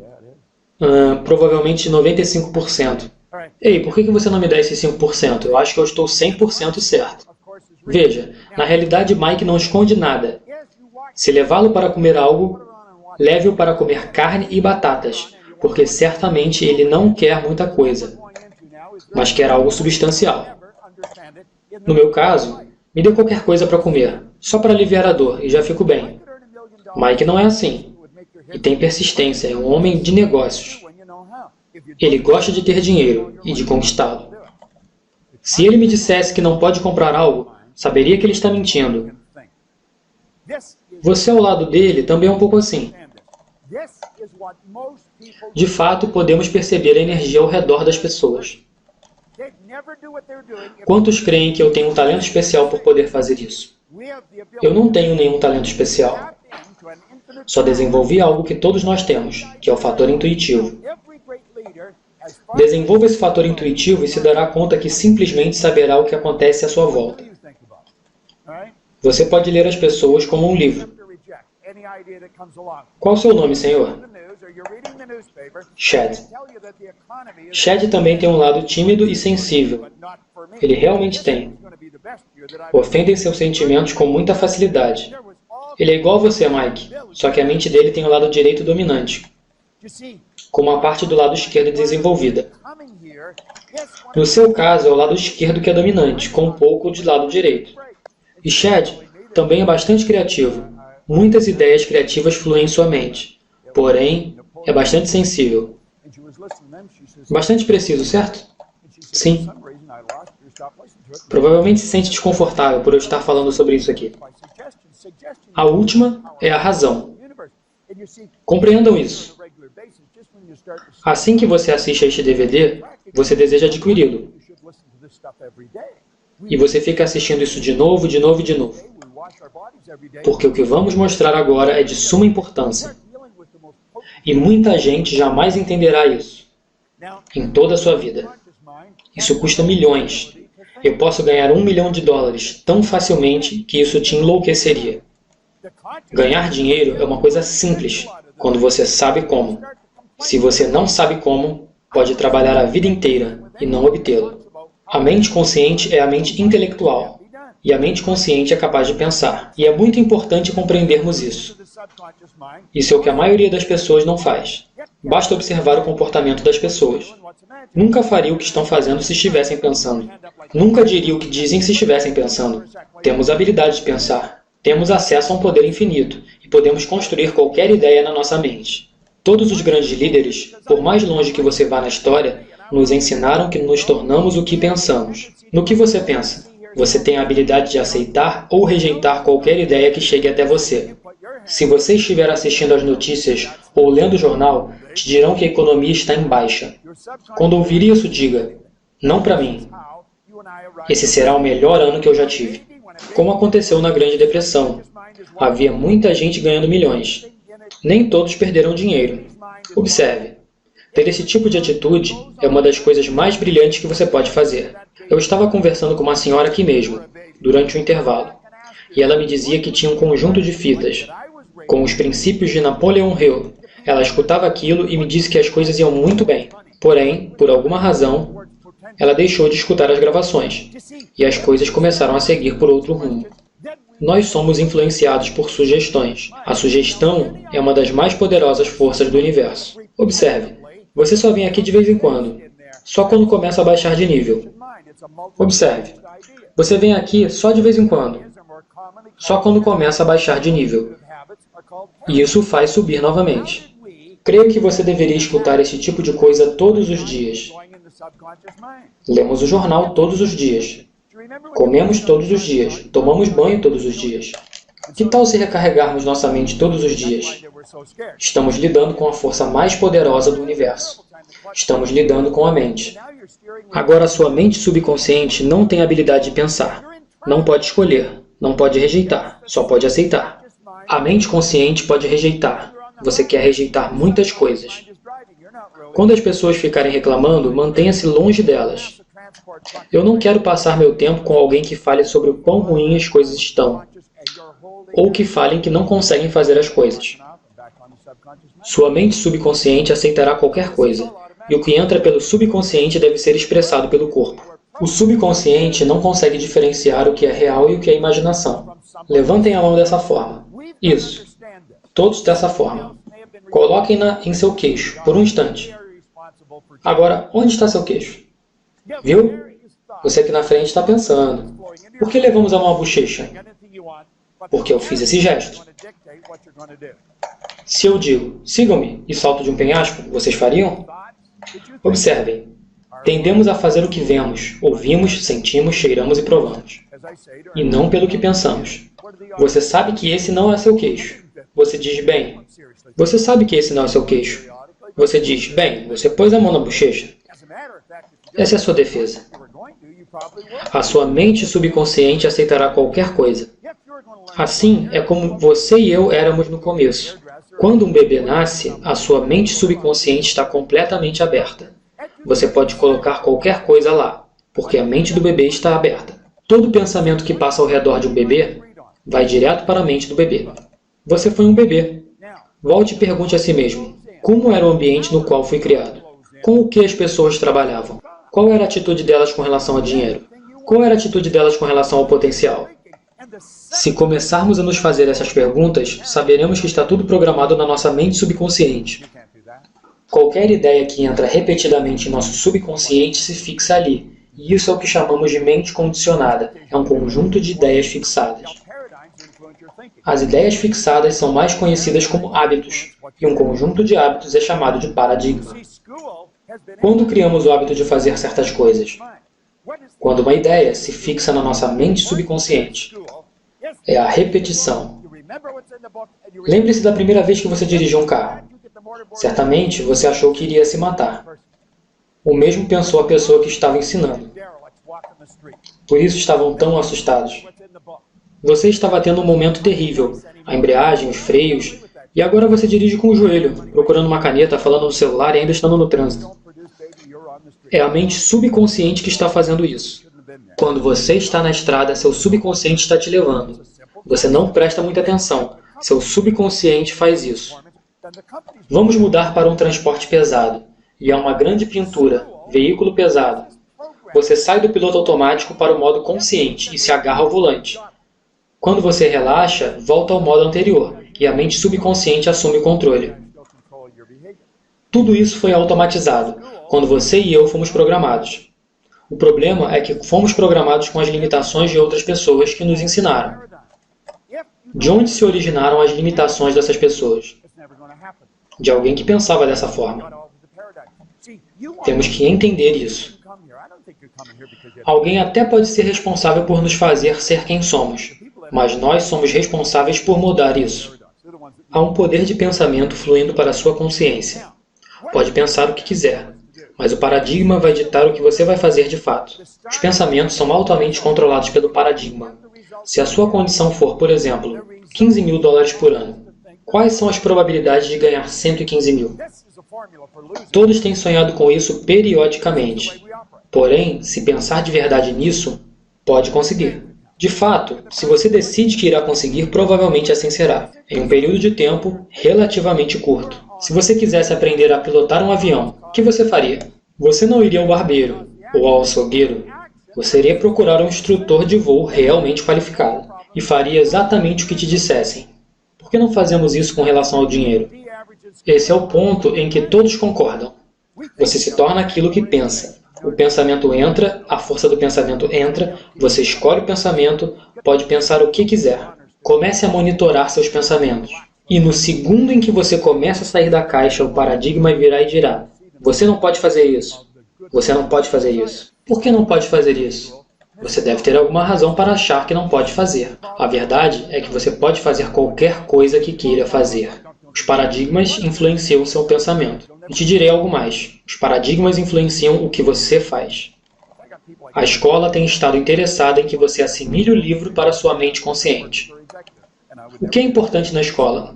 Provavelmente 95%. Ei, por que você não me dá esses 5%? Eu acho que eu estou 100% certo. Veja, na realidade Mike não esconde nada. Se levá-lo para comer algo, leve-o para comer carne e batatas, porque certamente ele não quer muita coisa, mas quer algo substancial. No meu caso, me dê qualquer coisa para comer, só para aliviar a dor, e já fico bem. Mike não é assim. E tem persistência, é um homem de negócios. Ele gosta de ter dinheiro e de conquistá-lo. Se ele me dissesse que não pode comprar algo, saberia que ele está mentindo. Você ao lado dele também é um pouco assim. De fato, podemos perceber a energia ao redor das pessoas. Quantos creem que eu tenho um talento especial por poder fazer isso? Eu não tenho nenhum talento especial. Só desenvolvi algo que todos nós temos, que é o fator intuitivo. Desenvolva esse fator intuitivo e se dará conta que simplesmente saberá o que acontece à sua volta. Você pode ler as pessoas como um livro. Qual o seu nome, senhor? Chad. Chad também tem um lado tímido e sensível. Ele realmente tem. Ofendem seus sentimentos com muita facilidade. Ele é igual a você, Mike, só que a mente dele tem o lado direito dominante, com uma parte do lado esquerdo desenvolvida. No seu caso, é o lado esquerdo que é dominante, com um pouco de lado direito. E Chad também é bastante criativo. Muitas ideias criativas fluem em sua mente. Porém, é bastante sensível. Bastante preciso, certo? Sim. Provavelmente se sente desconfortável por eu estar falando sobre isso aqui. A última é a razão. Compreendam isso. Assim que você assiste a este DVD, você deseja adquiri-lo. E você fica assistindo isso de novo, de novo e de novo. Porque o que vamos mostrar agora é de suma importância. E muita gente jamais entenderá isso em toda a sua vida. Isso custa milhões. Eu posso ganhar $1 milhão tão facilmente que isso te enlouqueceria. Ganhar dinheiro é uma coisa simples, quando você sabe como. Se você não sabe como, pode trabalhar a vida inteira e não obtê-lo. A mente consciente é a mente intelectual, e a mente consciente é capaz de pensar. E é muito importante compreendermos isso. Isso é o que a maioria das pessoas não faz. Basta observar o comportamento das pessoas. Nunca faria o que estão fazendo se estivessem pensando. Nunca diria o que dizem se estivessem pensando. Temos a habilidade de pensar. Temos acesso a um poder infinito e podemos construir qualquer ideia na nossa mente. Todos os grandes líderes, por mais longe que você vá na história, nos ensinaram que nos tornamos o que pensamos. No que você pensa? Você tem a habilidade de aceitar ou rejeitar qualquer ideia que chegue até você. Se você estiver assistindo às notícias ou lendo o jornal, te dirão que a economia está em baixa. Quando ouvir isso, diga, não para mim. Esse será o melhor ano que eu já tive. Como aconteceu na Grande Depressão. Havia muita gente ganhando milhões. Nem todos perderam dinheiro. Observe. Ter esse tipo de atitude é uma das coisas mais brilhantes que você pode fazer. Eu estava conversando com uma senhora aqui mesmo, durante o intervalo, e ela me dizia que tinha um conjunto de fitas, com os princípios de Napoleon Hill. Ela escutava aquilo e me disse que as coisas iam muito bem. Porém, por alguma razão, ela deixou de escutar as gravações, e as coisas começaram a seguir por outro rumo. Nós somos influenciados por sugestões. A sugestão é uma das mais poderosas forças do universo. Observe, você só vem aqui de vez em quando, só quando começa a baixar de nível. Observe, você vem aqui só de vez em quando, só quando começa a baixar de nível. E isso o faz subir novamente. Creio que você deveria escutar esse tipo de coisa todos os dias. Lemos o jornal todos os dias. Comemos todos os dias. Tomamos banho todos os dias. Que tal se recarregarmos nossa mente todos os dias? Estamos lidando com a força mais poderosa do universo. Estamos lidando com a mente. Agora, a sua mente subconsciente não tem a habilidade de pensar. Não pode escolher. Não pode rejeitar. Só pode aceitar. A mente consciente pode rejeitar. Você quer rejeitar muitas coisas. Quando as pessoas ficarem reclamando, mantenha-se longe delas. Eu não quero passar meu tempo com alguém que fale sobre o quão ruim as coisas estão, ou que falem que não conseguem fazer as coisas. Sua mente subconsciente aceitará qualquer coisa, e o que entra pelo subconsciente deve ser expressado pelo corpo. O subconsciente não consegue diferenciar o que é real e o que é imaginação. Levantem a mão dessa forma. Isso. Todos dessa forma. Coloquem-na em seu queixo, por um instante. Agora, onde está seu queixo? Viu? Você aqui na frente está pensando. Por que levamos a mão à bochecha? Porque eu fiz esse gesto. Se eu digo, sigam-me, e salto de um penhasco, vocês fariam? Observem. Tendemos a fazer o que vemos, ouvimos, sentimos, cheiramos e provamos. E não pelo que pensamos. Você sabe que esse não é seu queixo. Você diz, bem, você sabe que esse não é seu queixo. Você diz, bem, você pôs a mão na bochecha. Essa é a sua defesa. A sua mente subconsciente aceitará qualquer coisa. Assim é como você e eu éramos no começo. Quando um bebê nasce, a sua mente subconsciente está completamente aberta. Você pode colocar qualquer coisa lá, porque a mente do bebê está aberta. Todo pensamento que passa ao redor de um bebê vai direto para a mente do bebê. Você foi um bebê. Volte e pergunte a si mesmo, como era o ambiente no qual fui criado? Com o que as pessoas trabalhavam? Qual era a atitude delas com relação ao dinheiro? Qual era a atitude delas com relação ao potencial? Se começarmos a nos fazer essas perguntas, saberemos que está tudo programado na nossa mente subconsciente. Qualquer ideia que entra repetidamente em nosso subconsciente se fixa ali, e isso é o que chamamos de mente condicionada. É um conjunto de ideias fixadas. As ideias fixadas são mais conhecidas como hábitos, e um conjunto de hábitos é chamado de paradigma. Quando criamos o hábito de fazer certas coisas? Quando uma ideia se fixa na nossa mente subconsciente. É a repetição. Lembre-se da primeira vez que você dirigiu um carro. Certamente, você achou que iria se matar. O mesmo pensou a pessoa que estava ensinando. Por isso estavam tão assustados. Você estava tendo um momento terrível, a embreagem, os freios, e agora você dirige com o joelho, procurando uma caneta, falando no celular e ainda estando no trânsito. É a mente subconsciente que está fazendo isso. Quando você está na estrada, seu subconsciente está te levando. Você não presta muita atenção. Seu subconsciente faz isso. Vamos mudar para um transporte pesado. E há uma grande pintura, veículo pesado. Você sai do piloto automático para o modo consciente e se agarra ao volante. Quando você relaxa, volta ao modo anterior, e a mente subconsciente assume o controle. Tudo isso foi automatizado, quando você e eu fomos programados. O problema é que fomos programados com as limitações de outras pessoas que nos ensinaram. De onde se originaram as limitações dessas pessoas? De alguém que pensava dessa forma. Temos que entender isso. Alguém até pode ser responsável por nos fazer ser quem somos, mas nós somos responsáveis por mudar isso. Há um poder de pensamento fluindo para a sua consciência. Pode pensar o que quiser, mas o paradigma vai ditar o que você vai fazer de fato. Os pensamentos são altamente controlados pelo paradigma. Se a sua condição for, por exemplo, $15 mil por ano, quais são as probabilidades de ganhar 115 mil? Todos têm sonhado com isso periodicamente. Porém, se pensar de verdade nisso, pode conseguir. De fato, se você decide que irá conseguir, provavelmente assim será, em um período de tempo relativamente curto. Se você quisesse aprender a pilotar um avião, o que você faria? Você não iria ao barbeiro ou ao açougueiro. Você iria procurar um instrutor de voo realmente qualificado e faria exatamente o que te dissessem. Por que não fazemos isso com relação ao dinheiro? Esse é o ponto em que todos concordam. Você se torna aquilo que pensa. O pensamento entra, a força do pensamento entra, você escolhe o pensamento, pode pensar o que quiser. Comece a monitorar seus pensamentos. E no segundo em que você começa a sair da caixa, o paradigma virá e dirá: você não pode fazer isso. Você não pode fazer isso. Por que não pode fazer isso? Você deve ter alguma razão para achar que não pode fazer. A verdade é que você pode fazer qualquer coisa que queira fazer. Os paradigmas influenciam o seu pensamento. E te direi algo mais. Os paradigmas influenciam o que você faz. A escola tem estado interessada em que você assimile o livro para sua mente consciente. O que é importante na escola?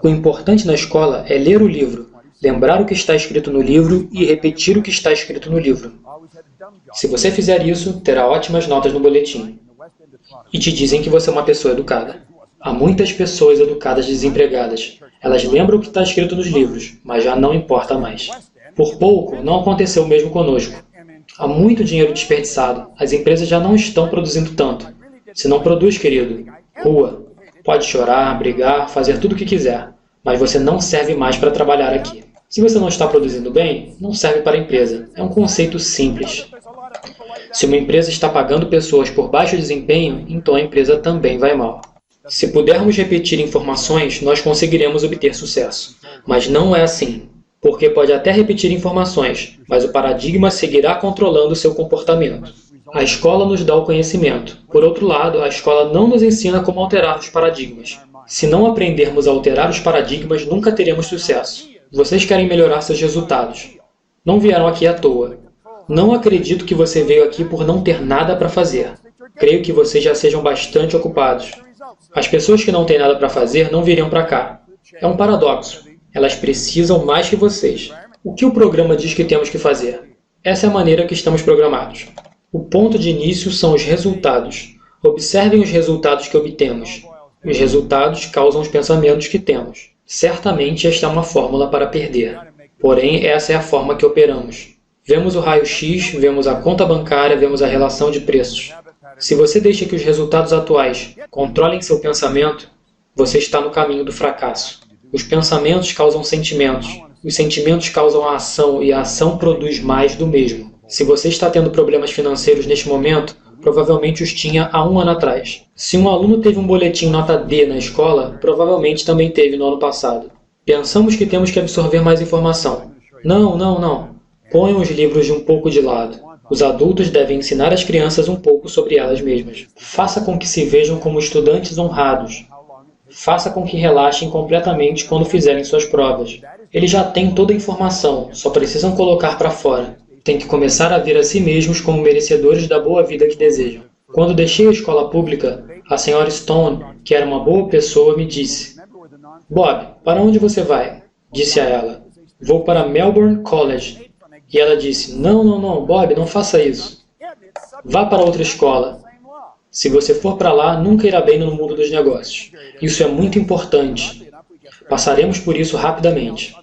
O importante na escola é ler o livro, lembrar o que está escrito no livro e repetir o que está escrito no livro. Se você fizer isso, terá ótimas notas no boletim. E te dizem que você é uma pessoa educada. Há muitas pessoas educadas desempregadas. Elas lembram o que está escrito nos livros, mas já não importa mais. Por pouco, não aconteceu o mesmo conosco. Há muito dinheiro desperdiçado. As empresas já não estão produzindo tanto. Se não produz, querido, rua. Pode chorar, brigar, fazer tudo o que quiser, mas você não serve mais para trabalhar aqui. Se você não está produzindo bem, não serve para a empresa. É um conceito simples. Se uma empresa está pagando pessoas por baixo desempenho, então a empresa também vai mal. Se pudermos repetir informações, nós conseguiremos obter sucesso. Mas não é assim. Porque pode até repetir informações, mas o paradigma seguirá controlando seu comportamento. A escola nos dá o conhecimento. Por outro lado, a escola não nos ensina como alterar os paradigmas. Se não aprendermos a alterar os paradigmas, nunca teremos sucesso. Vocês querem melhorar seus resultados. Não vieram aqui à toa. Não acredito que você veio aqui por não ter nada para fazer. Creio que vocês já sejam bastante ocupados. As pessoas que não têm nada para fazer não viriam para cá. É um paradoxo. Elas precisam mais que vocês. O que o programa diz que temos que fazer? Essa é a maneira que estamos programados. O ponto de início são os resultados. Observem os resultados que obtemos. Os resultados causam os pensamentos que temos. Certamente esta é uma fórmula para perder. Porém, essa é a forma que operamos. Vemos o raio-x, vemos a conta bancária, vemos a relação de preços. Se você deixa que os resultados atuais controlem seu pensamento, você está no caminho do fracasso. Os pensamentos causam sentimentos. Os sentimentos causam a ação e a ação produz mais do mesmo. Se você está tendo problemas financeiros neste momento, provavelmente os tinha há um ano atrás. Se um aluno teve um boletim nota D na escola, provavelmente também teve no ano passado. Pensamos que temos que absorver mais informação. Não. Ponham os livros de um pouco de lado. Os adultos devem ensinar as crianças um pouco sobre elas mesmas. Faça com que se vejam como estudantes honrados. Faça com que relaxem completamente quando fizerem suas provas. Eles já têm toda a informação, só precisam colocar para fora. Têm que começar a ver a si mesmos como merecedores da boa vida que desejam. Quando deixei a escola pública, a senhora Stone, que era uma boa pessoa, me disse: Bob, para onde você vai? Disse a ela: Vou para Melbourne College. E ela disse: Não, Bob, não faça isso. Vá para outra escola. Se você for para lá, nunca irá bem no mundo dos negócios. Isso é muito importante. Passaremos por isso rapidamente.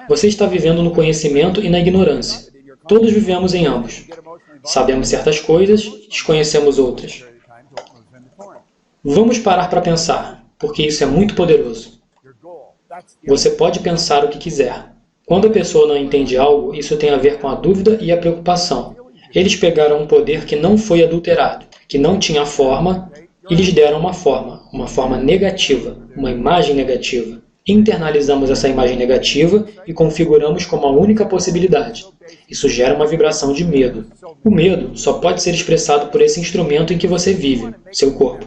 Você está vivendo no conhecimento e na ignorância. Todos vivemos em ambos. Sabemos certas coisas, desconhecemos outras. Vamos parar para pensar, porque isso é muito poderoso. Você pode pensar o que quiser. Quando a pessoa não entende algo, isso tem a ver com a dúvida e a preocupação. Eles pegaram um poder que não foi adulterado, que não tinha forma, e lhes deram uma forma negativa, uma imagem negativa. Internalizamos essa imagem negativa e configuramos como a única possibilidade. Isso gera uma vibração de medo. O medo só pode ser expressado por esse instrumento em que você vive, seu corpo.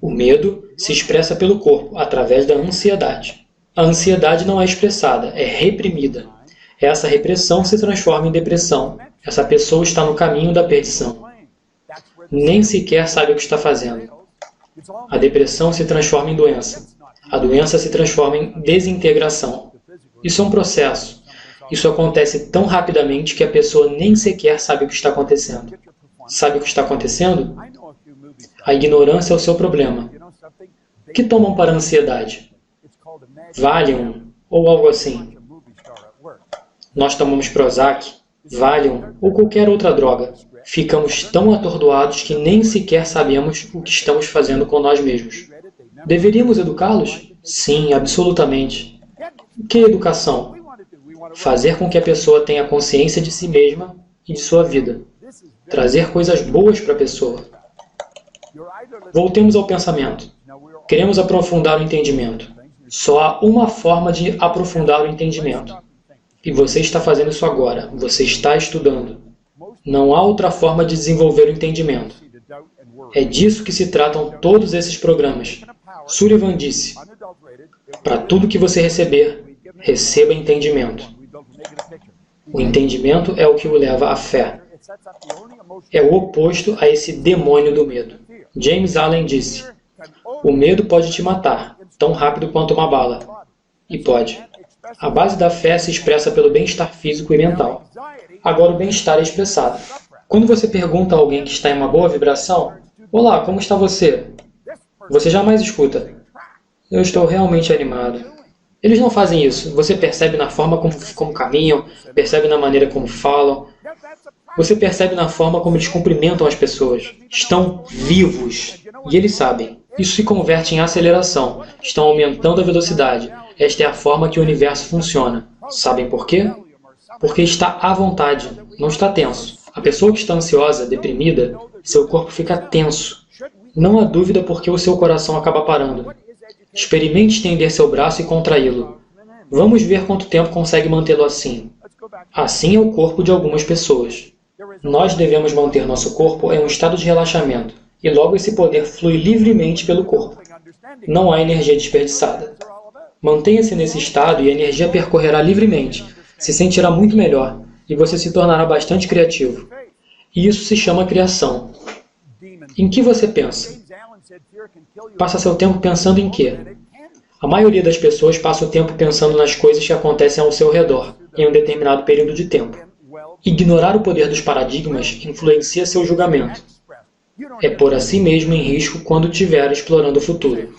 O medo se expressa pelo corpo, através da ansiedade. A ansiedade não é expressada, é reprimida. Essa repressão se transforma em depressão. Essa pessoa está no caminho da perdição. Nem sequer sabe o que está fazendo. A depressão se transforma em doença. A doença se transforma em desintegração. Isso é um processo. Isso acontece tão rapidamente que a pessoa nem sequer sabe o que está acontecendo. Sabe o que está acontecendo? A ignorância é o seu problema. O que tomam para a ansiedade? Valium ou algo assim. Nós tomamos Prozac, Valium ou qualquer outra droga. Ficamos tão atordoados que nem sequer sabemos o que estamos fazendo com nós mesmos. Deveríamos educá-los? Sim, absolutamente. O que é educação? Fazer com que a pessoa tenha consciência de si mesma e de sua vida. Trazer coisas boas para a pessoa. Voltemos ao pensamento. Queremos aprofundar o entendimento. Só há uma forma de aprofundar o entendimento. E você está fazendo isso agora. Você está estudando. Não há outra forma de desenvolver o entendimento. É disso que se tratam todos esses programas. Sullivan disse: para tudo que você receber, receba entendimento. O entendimento é o que o leva à fé. É o oposto a esse demônio do medo. James Allen disse: O medo pode te matar, tão rápido quanto uma bala. E pode. A base da fé se expressa pelo bem-estar físico e mental. Agora o bem-estar é expressado. Quando você pergunta a alguém que está em uma boa vibração, "Olá, como está você?", você jamais escuta, "Eu estou realmente animado." Eles não fazem isso. Você percebe na forma como caminham, percebe na maneira como falam. Você percebe na forma como eles cumprimentam as pessoas. Estão vivos. E eles sabem. Isso se converte em aceleração. Estão aumentando a velocidade. Esta é a forma que o universo funciona. Sabem por quê? Porque está à vontade, não está tenso. A pessoa que está ansiosa, deprimida, seu corpo fica tenso. Não há dúvida porque o seu coração acaba parando. Experimente estender seu braço e contraí-lo. Vamos ver quanto tempo consegue mantê-lo assim. Assim é o corpo de algumas pessoas. Nós devemos manter nosso corpo em um estado de relaxamento, e logo esse poder flui livremente pelo corpo. Não há energia desperdiçada. Mantenha-se nesse estado e a energia percorrerá livremente, se sentirá muito melhor, e você se tornará bastante criativo. E isso se chama criação. Em que você pensa? Passa seu tempo pensando em quê? A maioria das pessoas passa o tempo pensando nas coisas que acontecem ao seu redor, em um determinado período de tempo. Ignorar o poder dos paradigmas influencia seu julgamento. É pôr a si mesmo em risco quando estiver explorando o futuro.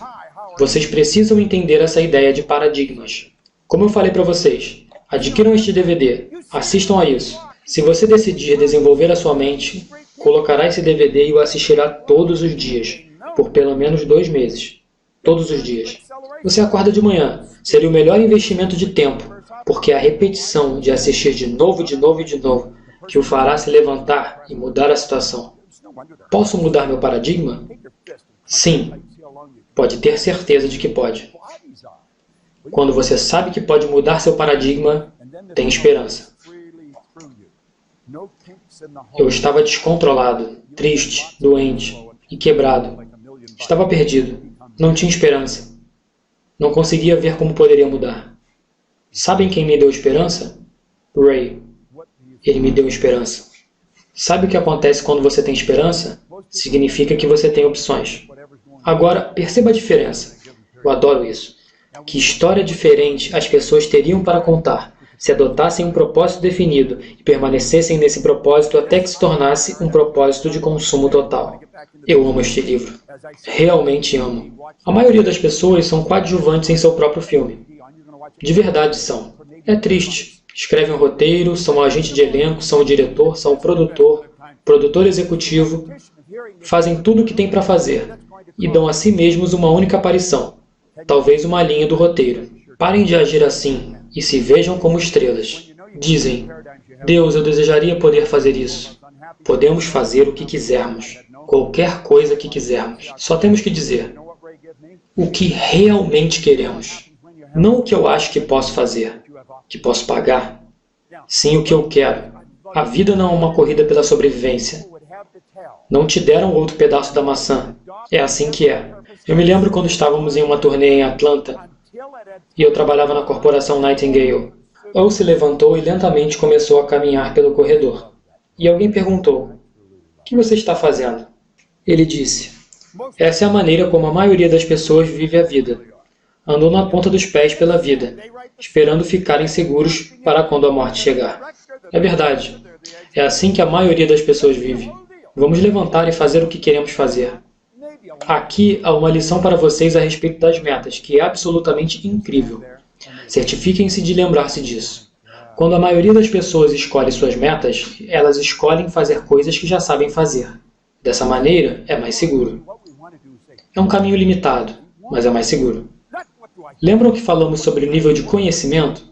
Vocês precisam entender essa ideia de paradigmas. Como eu falei para vocês, adquiram este DVD, assistam a isso. Se você decidir desenvolver a sua mente, colocará esse DVD e o assistirá todos os dias, por pelo menos 2 meses. Todos os dias. Você acorda de manhã, seria o melhor investimento de tempo, porque é a repetição de assistir de novo, que o fará se levantar e mudar a situação. Posso mudar meu paradigma? Sim. Pode ter certeza de que pode. Quando você sabe que pode mudar seu paradigma, tem esperança. Eu estava descontrolado, triste, doente e quebrado. Estava perdido. Não tinha esperança. Não conseguia ver como poderia mudar. Sabem quem me deu esperança? Ray. Ele me deu esperança. Sabe o que acontece quando você tem esperança? Significa que você tem opções. Agora, perceba a diferença. Eu adoro isso. Que história diferente as pessoas teriam para contar se adotassem um propósito definido e permanecessem nesse propósito até que se tornasse um propósito de consumo total. Eu amo este livro. Realmente amo. A maioria das pessoas são coadjuvantes em seu próprio filme. De verdade são. É triste. Escrevem um roteiro, são o agente de elenco, são o diretor, são o produtor executivo, fazem tudo o que tem para fazer e dão a si mesmos uma única aparição, talvez uma linha do roteiro. Parem de agir assim e se vejam como estrelas. Dizem, Deus, eu desejaria poder fazer isso. Podemos fazer o que quisermos, qualquer coisa que quisermos. Só temos que dizer o que realmente queremos. Não o que eu acho que posso fazer, que posso pagar. Sim, o que eu quero. A vida não é uma corrida pela sobrevivência. Não te deram outro pedaço da maçã. É assim que é. Eu me lembro quando estávamos em uma turnê em Atlanta e eu trabalhava na corporação Nightingale. Ou se levantou e lentamente começou a caminhar pelo corredor. E alguém perguntou, o que você está fazendo? Ele disse, essa é a maneira como a maioria das pessoas vive a vida. Andam na ponta dos pés pela vida, esperando ficarem seguros para quando a morte chegar. É verdade. É assim que a maioria das pessoas vive. Vamos levantar e fazer o que queremos fazer. Aqui há uma lição para vocês a respeito das metas, que é absolutamente incrível. Certifiquem-se de lembrar-se disso. Quando a maioria das pessoas escolhe suas metas, elas escolhem fazer coisas que já sabem fazer. Dessa maneira, é mais seguro. É um caminho limitado, mas é mais seguro. Lembram que falamos sobre o nível de conhecimento?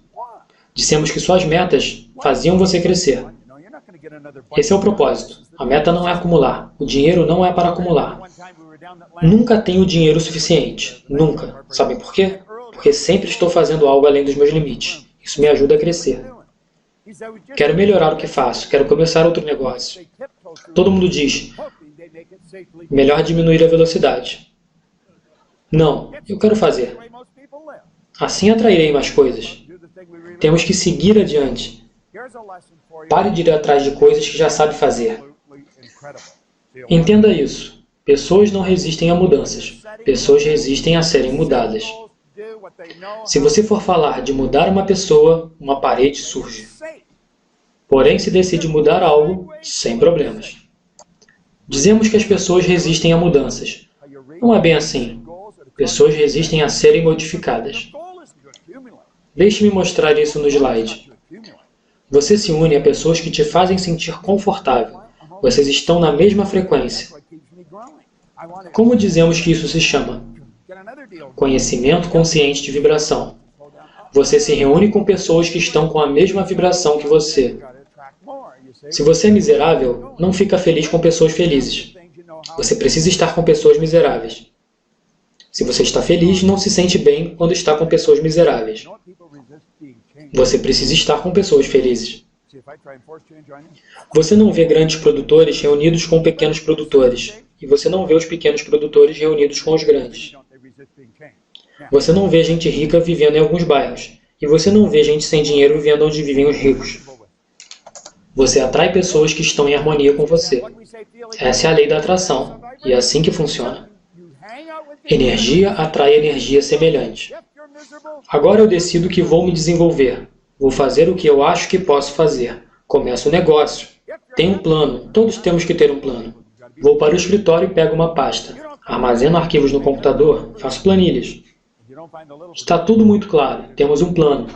Dissemos que suas metas faziam você crescer. Esse é o propósito. A meta não é acumular. O dinheiro não é para acumular. Nunca tenho dinheiro suficiente. Nunca. Sabem por quê? Porque sempre estou fazendo algo além dos meus limites. Isso me ajuda a crescer. Quero melhorar o que faço. Quero começar outro negócio. Todo mundo diz, melhor diminuir a velocidade. Não, eu quero fazer. Assim atrairei mais coisas. Temos que seguir adiante. Pare de ir atrás de coisas que já sabe fazer. Entenda isso. Pessoas não resistem a mudanças. Pessoas resistem a serem mudadas. Se você for falar de mudar uma pessoa, uma parede surge. Porém, se decide mudar algo, sem problemas. Dizemos que as pessoas resistem a mudanças. Não é bem assim. Pessoas resistem a serem modificadas. Deixe-me mostrar isso no slide. Você se une a pessoas que te fazem sentir confortável. Vocês estão na mesma frequência. Como dizemos que isso se chama? Conhecimento consciente de vibração. Você se reúne com pessoas que estão com a mesma vibração que você. Se você é miserável, não fica feliz com pessoas felizes. Você precisa estar com pessoas miseráveis. Se você está feliz, não se sente bem quando está com pessoas miseráveis. Você precisa estar com pessoas felizes. Você não vê grandes produtores reunidos com pequenos produtores, e você não vê os pequenos produtores reunidos com os grandes. Você não vê gente rica vivendo em alguns bairros, e você não vê gente sem dinheiro vivendo onde vivem os ricos. Você atrai pessoas que estão em harmonia com você. Essa é a lei da atração, e é assim que funciona. Energia atrai energia semelhante. Agora eu decido que vou me desenvolver. Vou fazer o que eu acho que posso fazer. Começo o negócio. Tenho um plano. Todos temos que ter um plano. Vou para o escritório e pego uma pasta. Armazeno arquivos no computador. Faço planilhas. Está tudo muito claro. Temos um plano.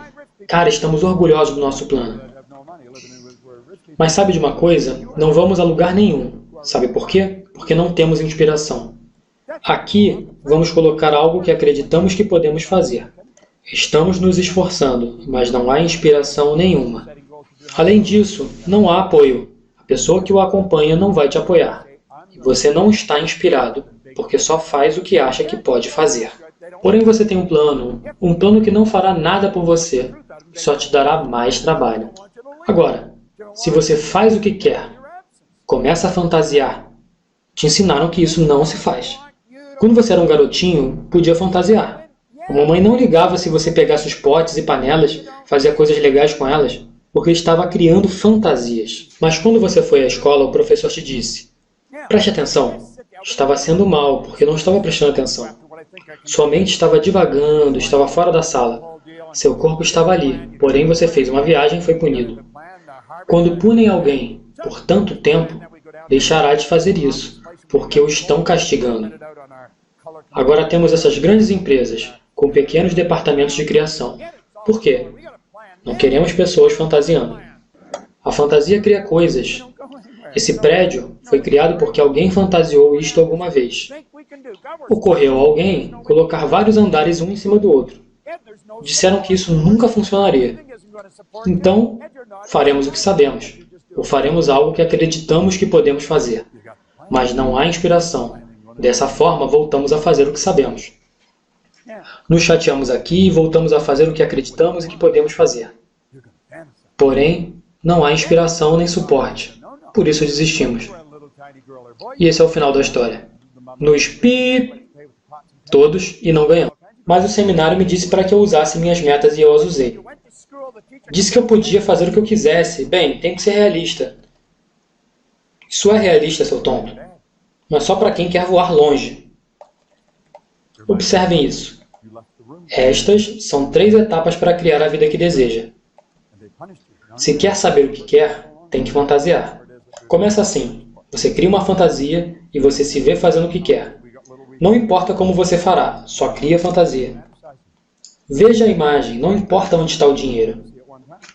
Cara, estamos orgulhosos do nosso plano. Mas sabe de uma coisa? Não vamos a lugar nenhum. Sabe por quê? Porque não temos inspiração. Aqui, vamos colocar algo que acreditamos que podemos fazer. Estamos nos esforçando, mas não há inspiração nenhuma. Além disso, não há apoio. A pessoa que o acompanha não vai te apoiar. E você não está inspirado, porque só faz o que acha que pode fazer. Porém, você tem um plano que não fará nada por você, só te dará mais trabalho. Agora, se você faz o que quer, começa a fantasiar. Te ensinaram que isso não se faz. Quando você era um garotinho, podia fantasiar. A mamãe não ligava se você pegasse os potes e panelas, fazia coisas legais com elas, porque estava criando fantasias. Mas quando você foi à escola, o professor te disse: preste atenção. Estava sendo mal, porque não estava prestando atenção. Sua mente estava divagando, estava fora da sala. Seu corpo estava ali, porém você fez uma viagem e foi punido. Quando punem alguém por tanto tempo, deixará de fazer isso, porque o estão castigando. Agora temos essas grandes empresas, com pequenos departamentos de criação. Por quê? Não queremos pessoas fantasiando. A fantasia cria coisas. Esse prédio foi criado porque alguém fantasiou isto alguma vez. Ocorreu a alguém colocar vários andares um em cima do outro. Disseram que isso nunca funcionaria. Então, faremos o que sabemos, ou faremos algo que acreditamos que podemos fazer. Mas não há inspiração. Dessa forma, voltamos a fazer o que sabemos. Nos chateamos aqui e voltamos a fazer o que acreditamos e que podemos fazer. Porém, não há inspiração nem suporte. Por isso desistimos. E esse é o final da história. Nos pi todos e não ganhamos. Mas o seminário me disse para que eu usasse minhas metas e eu as usei. Disse que eu podia fazer o que eu quisesse. Bem, tem que ser realista. Isso é realista, seu tonto. Mas só para quem quer voar longe. Observem isso. Estas são 3 etapas para criar a vida que deseja. Se quer saber o que quer, tem que fantasiar. Começa assim. Você cria uma fantasia e você se vê fazendo o que quer. Não importa como você fará, só cria fantasia. Veja a imagem, não importa onde está o dinheiro.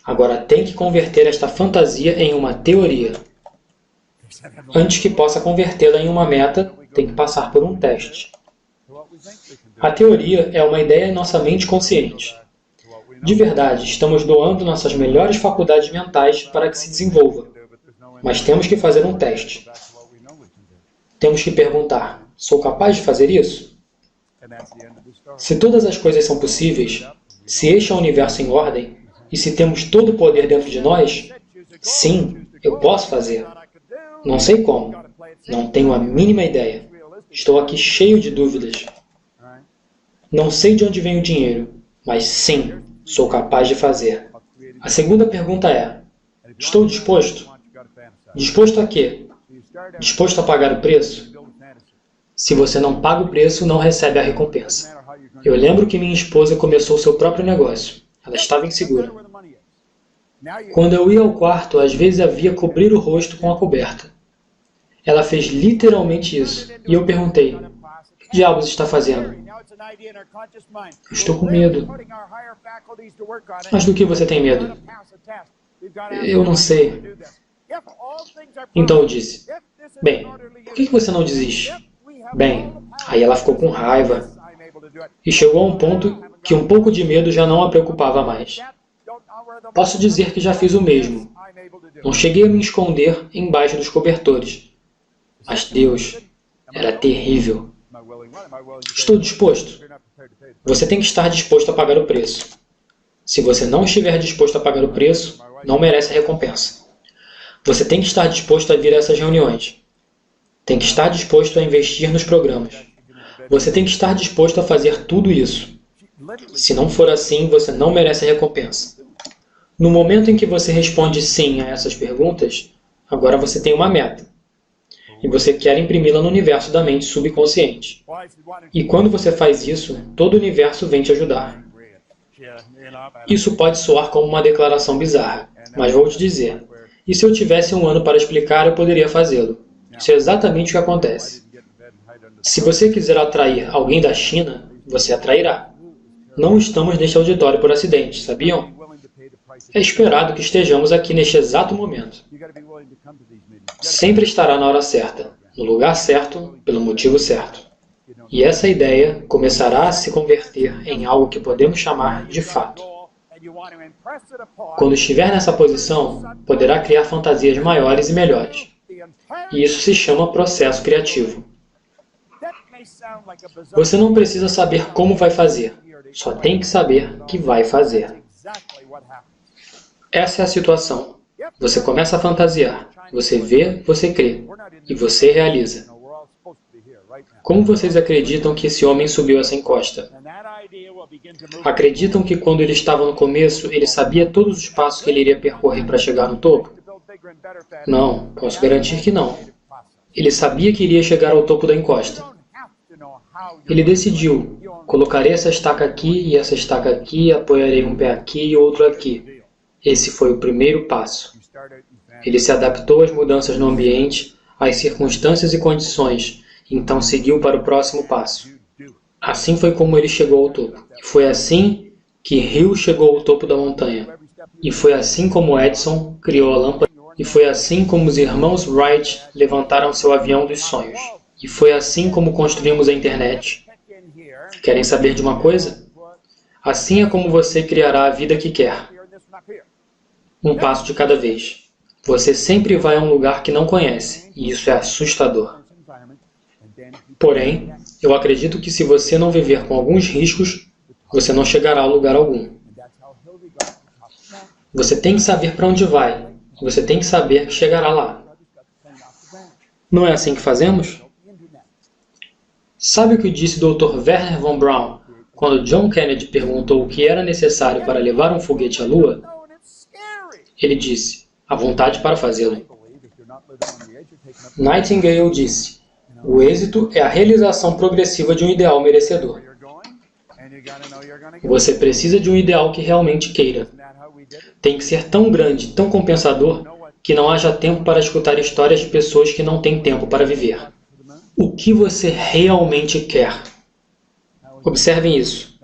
Agora tem que converter esta fantasia em uma teoria. Antes que possa convertê-la em uma meta, tem que passar por um teste. A teoria é uma ideia em nossa mente consciente. De verdade, estamos doando nossas melhores faculdades mentais para que se desenvolva. Mas temos que fazer um teste. Temos que perguntar: sou capaz de fazer isso? Se todas as coisas são possíveis, se este é o universo em ordem, e se temos todo o poder dentro de nós, sim, eu posso fazer. Não sei como. Não tenho a mínima ideia. Estou aqui cheio de dúvidas. Não sei de onde vem o dinheiro, mas sim, sou capaz de fazer. A segunda pergunta é: estou disposto? Disposto a quê? Disposto a pagar o preço? Se você não paga o preço, não recebe a recompensa. Eu lembro que minha esposa começou seu próprio negócio. Ela estava insegura. Quando eu ia ao quarto, às vezes havia cobrir o rosto com a coberta. Ela fez literalmente isso. E eu perguntei, o que diabos está fazendo? Estou com medo. Mas do que você tem medo? Eu não sei. Então eu disse, bem, por que você não desiste? Bem, aí ela ficou com raiva. E chegou a um ponto que um pouco de medo já não a preocupava mais. Posso dizer que já fiz o mesmo. Não cheguei a me esconder embaixo dos cobertores. Mas Deus, era terrível. Estou disposto. Você tem que estar disposto a pagar o preço. Se você não estiver disposto a pagar o preço, não merece a recompensa. Você tem que estar disposto a vir a essas reuniões. Tem que estar disposto a investir nos programas. Você tem que estar disposto a fazer tudo isso. Se não for assim, você não merece a recompensa. No momento em que você responde sim a essas perguntas, agora você tem uma meta. E você quer imprimi-la no universo da mente subconsciente. E quando você faz isso, todo o universo vem te ajudar. Isso pode soar como uma declaração bizarra, mas vou te dizer. E se eu tivesse um ano para explicar, eu poderia fazê-lo. Isso é exatamente o que acontece. Se você quiser atrair alguém da China, você atrairá. Não estamos neste auditório por acidente, sabiam? É esperado que estejamos aqui neste exato momento. Sempre estará na hora certa, no lugar certo, pelo motivo certo. E essa ideia começará a se converter em algo que podemos chamar de fato. Quando estiver nessa posição, poderá criar fantasias maiores e melhores. E isso se chama processo criativo. Você não precisa saber como vai fazer, só tem que saber que vai fazer. Essa é a situação. Você começa a fantasiar, você vê, você crê, e você realiza. Como vocês acreditam que esse homem subiu essa encosta? Acreditam que quando ele estava no começo, ele sabia todos os passos que ele iria percorrer para chegar no topo? Não, posso garantir que não. Ele sabia que iria chegar ao topo da encosta. Ele decidiu, colocarei essa estaca aqui e essa estaca aqui, apoiarei um pé aqui e outro aqui. Esse foi o primeiro passo. Ele se adaptou às mudanças no ambiente, às circunstâncias e condições, então seguiu para o próximo passo. Assim foi como ele chegou ao topo. E foi assim que Hill chegou ao topo da montanha. E foi assim como Edison criou a lâmpada. E foi assim como os irmãos Wright levantaram seu avião dos sonhos. E foi assim como construímos a internet. Querem saber de uma coisa? Assim é como você criará a vida que quer. Um passo de cada vez. Você sempre vai a um lugar que não conhece, e isso é assustador. Porém, eu acredito que se você não viver com alguns riscos, você não chegará a lugar algum. Você tem que saber para onde vai, e você tem que saber que chegará lá. Não é assim que fazemos? Sabe o que disse o Dr. Wernher von Braun quando John Kennedy perguntou o que era necessário para levar um foguete à Lua? Ele disse, a vontade para fazê-lo. Nightingale disse, o êxito é a realização progressiva de um ideal merecedor. Você precisa de um ideal que realmente queira. Tem que ser tão grande, tão compensador, que não haja tempo para escutar histórias de pessoas que não têm tempo para viver. O que você realmente quer? Observem isso.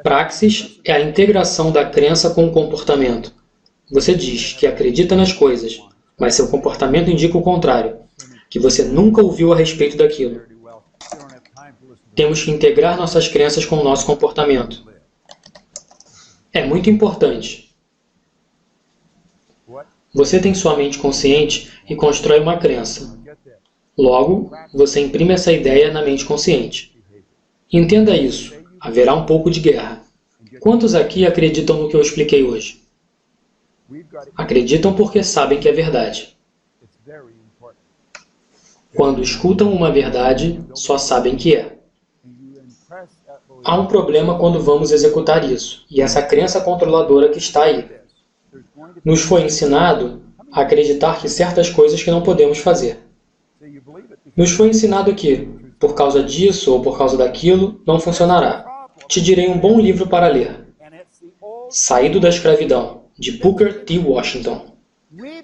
Praxis é a integração da crença com o comportamento. Você diz que acredita nas coisas, mas seu comportamento indica o contrário, que você nunca ouviu a respeito daquilo. Temos que integrar nossas crenças com o nosso comportamento. É muito importante. Você tem sua mente consciente e constrói uma crença. Logo, você imprime essa ideia na mente consciente. Entenda isso. Haverá um pouco de guerra. Quantos aqui acreditam no que eu expliquei hoje? Acreditam porque sabem que é verdade. Quando escutam uma verdade, só sabem que é. Há um problema quando vamos executar isso, e essa crença controladora que está aí. Nos foi ensinado a acreditar que certas coisas que não podemos fazer. Nos foi ensinado que, por causa disso ou por causa daquilo, não funcionará. Te direi um bom livro para ler. Saído da Escravidão, de Booker T. Washington.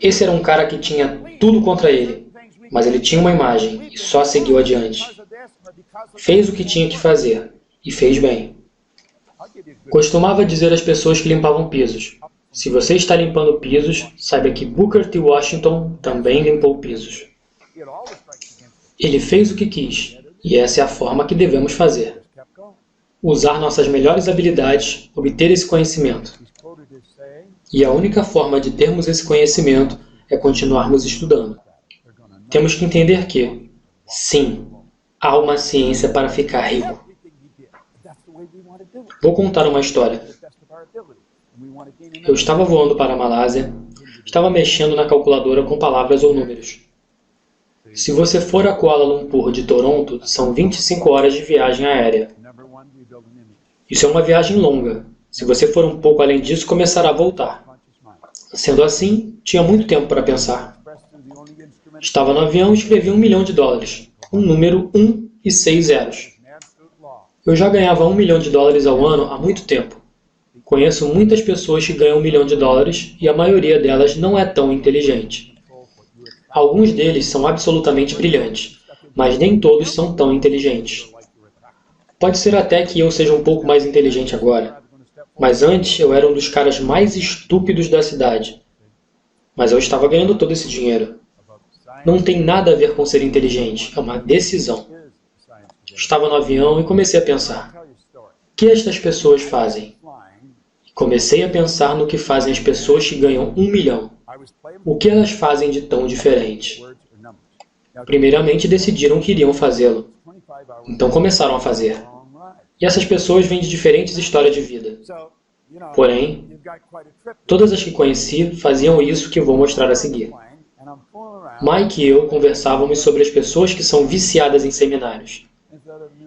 Esse era um cara que tinha tudo contra ele, mas ele tinha uma imagem e só seguiu adiante. Fez o que tinha que fazer, e fez bem. Costumava dizer às pessoas que limpavam pisos: se você está limpando pisos, saiba que Booker T. Washington também limpou pisos. Ele fez o que quis, e essa é a forma que devemos fazer. Usar nossas melhores habilidades, obter esse conhecimento. E a única forma de termos esse conhecimento é continuarmos estudando. Temos que entender que, sim, há uma ciência para ficar rico. Vou contar uma história. Eu estava voando para a Malásia, estava mexendo na calculadora com palavras ou números. Se você for a Kuala Lumpur de Toronto, são 25 horas de viagem aérea. Isso é uma viagem longa. Se você for um pouco além disso, começará a voltar. Sendo assim, tinha muito tempo para pensar. Estava no avião e escrevi $1 milhão, um número 1 e 6 zeros. Eu já ganhava $1 milhão ao ano há muito tempo. Conheço muitas pessoas que ganham $1 milhão e a maioria delas não é tão inteligente. Alguns deles são absolutamente brilhantes, mas nem todos são tão inteligentes. Pode ser até que eu seja um pouco mais inteligente agora, mas antes eu era um dos caras mais estúpidos da cidade. Mas eu estava ganhando todo esse dinheiro. Não tem nada a ver com ser inteligente, é uma decisão. Estava no avião e comecei a pensar: o que estas pessoas fazem? Comecei a pensar no que fazem as pessoas que ganham $1 milhão. O que elas fazem de tão diferente? Primeiramente decidiram que iriam fazê-lo. Então começaram a fazer. E essas pessoas vêm de diferentes histórias de vida. Porém, todas as que conheci faziam isso que vou mostrar a seguir. Mike e eu conversávamos sobre as pessoas que são viciadas em seminários.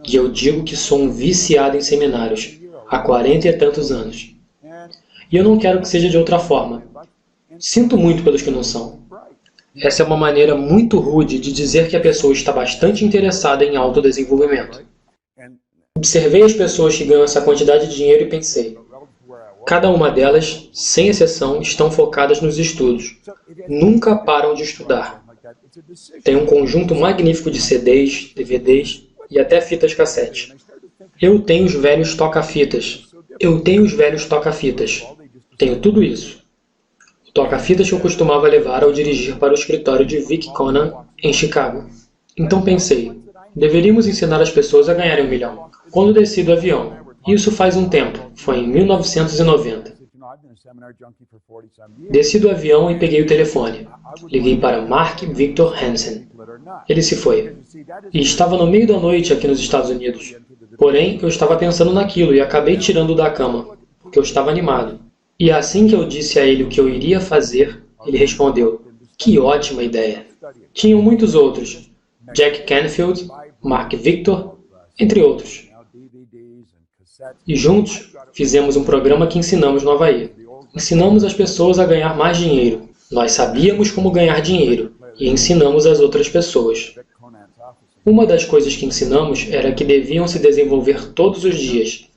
E eu digo que sou um viciado em seminários, há 40 e tantos anos. E eu não quero que seja de outra forma. Sinto muito pelos que não são. Essa é uma maneira muito rude de dizer que a pessoa está bastante interessada em autodesenvolvimento. Observei as pessoas que ganham essa quantidade de dinheiro e pensei: cada uma delas, sem exceção, estão focadas nos estudos. Nunca param de estudar. Tem um conjunto magnífico de CDs, DVDs e até fitas cassete. Eu tenho os velhos toca-fitas. Tenho tudo isso. O toca-fitas que eu costumava levar ao dirigir para o escritório de Vic Conan, em Chicago. Então pensei: deveríamos ensinar as pessoas a ganharem $1 milhão. Quando desci do avião, isso faz um tempo, foi em 1990. Desci do avião e peguei o telefone. Liguei para Mark Victor Hansen. Ele se foi. E estava no meio da noite aqui nos Estados Unidos. Porém, eu estava pensando naquilo e acabei tirando-o da cama, porque eu estava animado. E assim que eu disse a ele o que eu iria fazer, ele respondeu: que ótima ideia. Tinham muitos outros, Jack Canfield, Mark Victor, entre outros. E juntos, fizemos um programa que ensinamos no Havaí. Ensinamos as pessoas a ganhar mais dinheiro. Nós sabíamos como ganhar dinheiro e ensinamos as outras pessoas. Uma das coisas que ensinamos era que deviam se desenvolver todos os dias.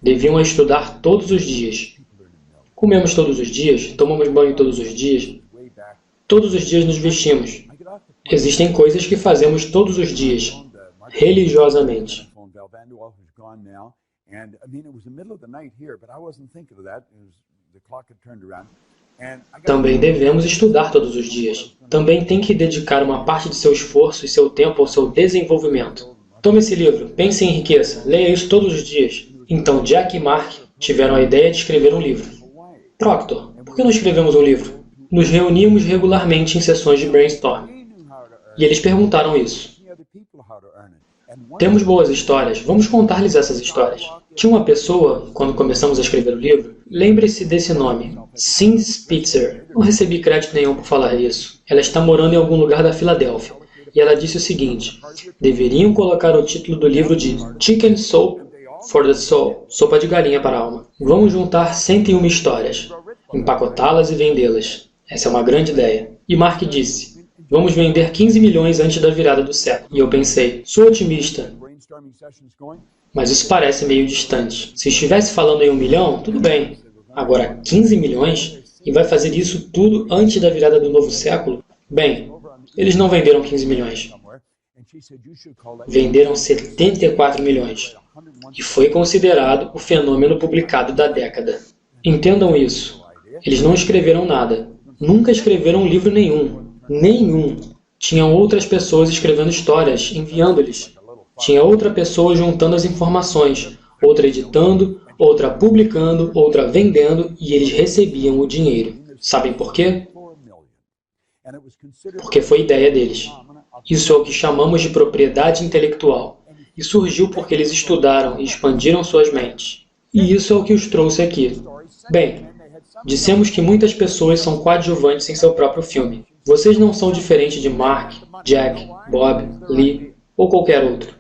Deviam estudar todos os dias. Comemos todos os dias, tomamos banho todos os dias. Todos os dias nos vestimos. Existem coisas que fazemos todos os dias, religiosamente. Também devemos estudar todos os dias. Também tem que dedicar uma parte de seu esforço e seu tempo ao seu desenvolvimento. Tome esse livro, pense em riqueza, leia isso todos os dias. Então Jack e Mark tiveram a ideia de escrever um livro. Proctor, por que não escrevemos um livro? Nos reuníamos regularmente em sessões de brainstorm. E eles perguntaram isso. Temos boas histórias, vamos contar-lhes essas histórias. Tinha uma pessoa, quando começamos a escrever o livro, lembre-se desse nome, Cindy Spitzer. Não recebi crédito nenhum por falar isso. Ela está morando em algum lugar da Filadélfia. E ela disse o seguinte: deveriam colocar o título do livro de Chicken Soup for the Soul, sopa de galinha para a alma. Vamos juntar 101 histórias, empacotá-las e vendê-las. Essa é uma grande ideia. E Mark disse: vamos vender 15 milhões antes da virada do século. E eu pensei, sou otimista, mas isso parece meio distante. Se estivesse falando em 1 milhão, tudo bem. Agora 15 milhões? E vai fazer isso tudo antes da virada do novo século? Bem, eles não venderam 15 milhões. Venderam 74 milhões. E foi considerado o fenômeno publicado da década. Entendam isso. Eles não escreveram nada. Nunca escreveram livro nenhum. Nenhum. Tinham outras pessoas escrevendo histórias, enviando-lhes. Tinha outra pessoa juntando as informações, outra editando, outra publicando, outra vendendo, e eles recebiam o dinheiro. Sabem por quê? Porque foi ideia deles. Isso é o que chamamos de propriedade intelectual. E surgiu porque eles estudaram e expandiram suas mentes. E isso é o que os trouxe aqui. Bem, dissemos que muitas pessoas são coadjuvantes em seu próprio filme. Vocês não são diferentes de Mark, Jack, Bob, Lee ou qualquer outro.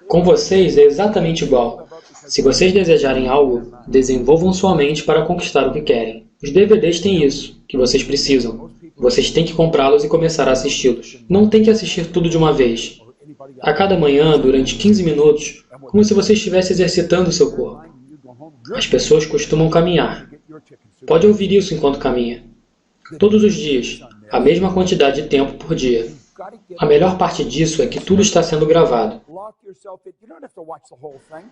Com vocês é exatamente igual. Se vocês desejarem algo, desenvolvam sua mente para conquistar o que querem. Os DVDs têm isso, que vocês precisam. Vocês têm que comprá-los e começar a assisti-los. Não tem que assistir tudo de uma vez. A cada manhã, durante 15 minutos, como se você estivesse exercitando o seu corpo. As pessoas costumam caminhar. Pode ouvir isso enquanto caminha. Todos os dias, a mesma quantidade de tempo por dia. A melhor parte disso é que tudo está sendo gravado.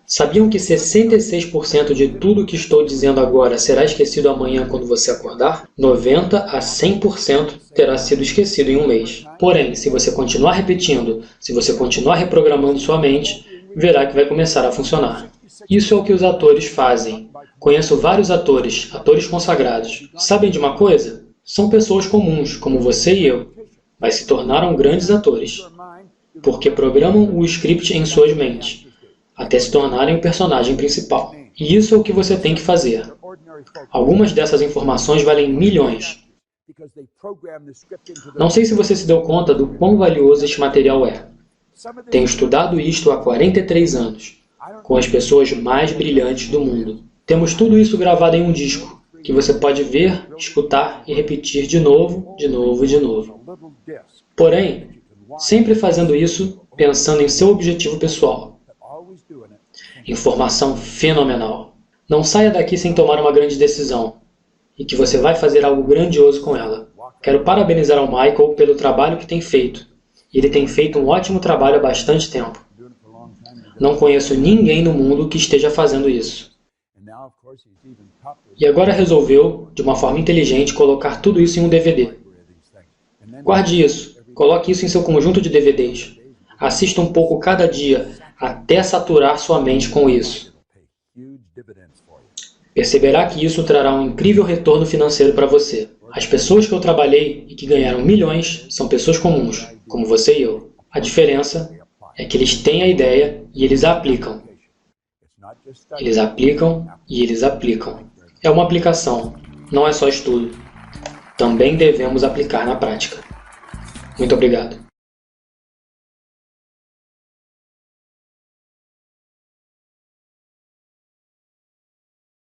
Sabiam que 66% de tudo que estou dizendo agora será esquecido amanhã quando você acordar? 90% a 100% terá sido esquecido em um mês. Porém, se você continuar repetindo, se você continuar reprogramando sua mente, verá que vai começar a funcionar. Isso é o que os atores fazem. Conheço vários atores, atores consagrados. Sabem de uma coisa? São pessoas comuns, como você e eu, mas se tornaram grandes atores, porque programam o script em suas mentes, até se tornarem o personagem principal. E isso é o que você tem que fazer. Algumas dessas informações valem milhões. Não sei se você se deu conta do quão valioso este material é. Tenho estudado isto há 43 anos, com as pessoas mais brilhantes do mundo. Temos tudo isso gravado em um disco, que você pode ver, escutar e repetir de novo, de novo e de novo. Porém, sempre fazendo isso pensando em seu objetivo pessoal. Informação fenomenal. Não saia daqui sem tomar uma grande decisão, e que você vai fazer algo grandioso com ela. Quero parabenizar ao Michael pelo trabalho que tem feito. Ele tem feito um ótimo trabalho há bastante tempo. Não conheço ninguém no mundo que esteja fazendo isso. E agora resolveu, de uma forma inteligente, colocar tudo isso em um DVD. Guarde isso. Coloque isso em seu conjunto de DVDs. Assista um pouco cada dia, até saturar sua mente com isso. Perceberá que isso trará um incrível retorno financeiro para você. As pessoas que eu trabalhei e que ganharam milhões são pessoas comuns, como você e eu. A diferença é que eles têm a ideia e eles a aplicam. Eles aplicam e eles aplicam. É uma aplicação, não é só estudo. Também devemos aplicar na prática. Muito obrigado.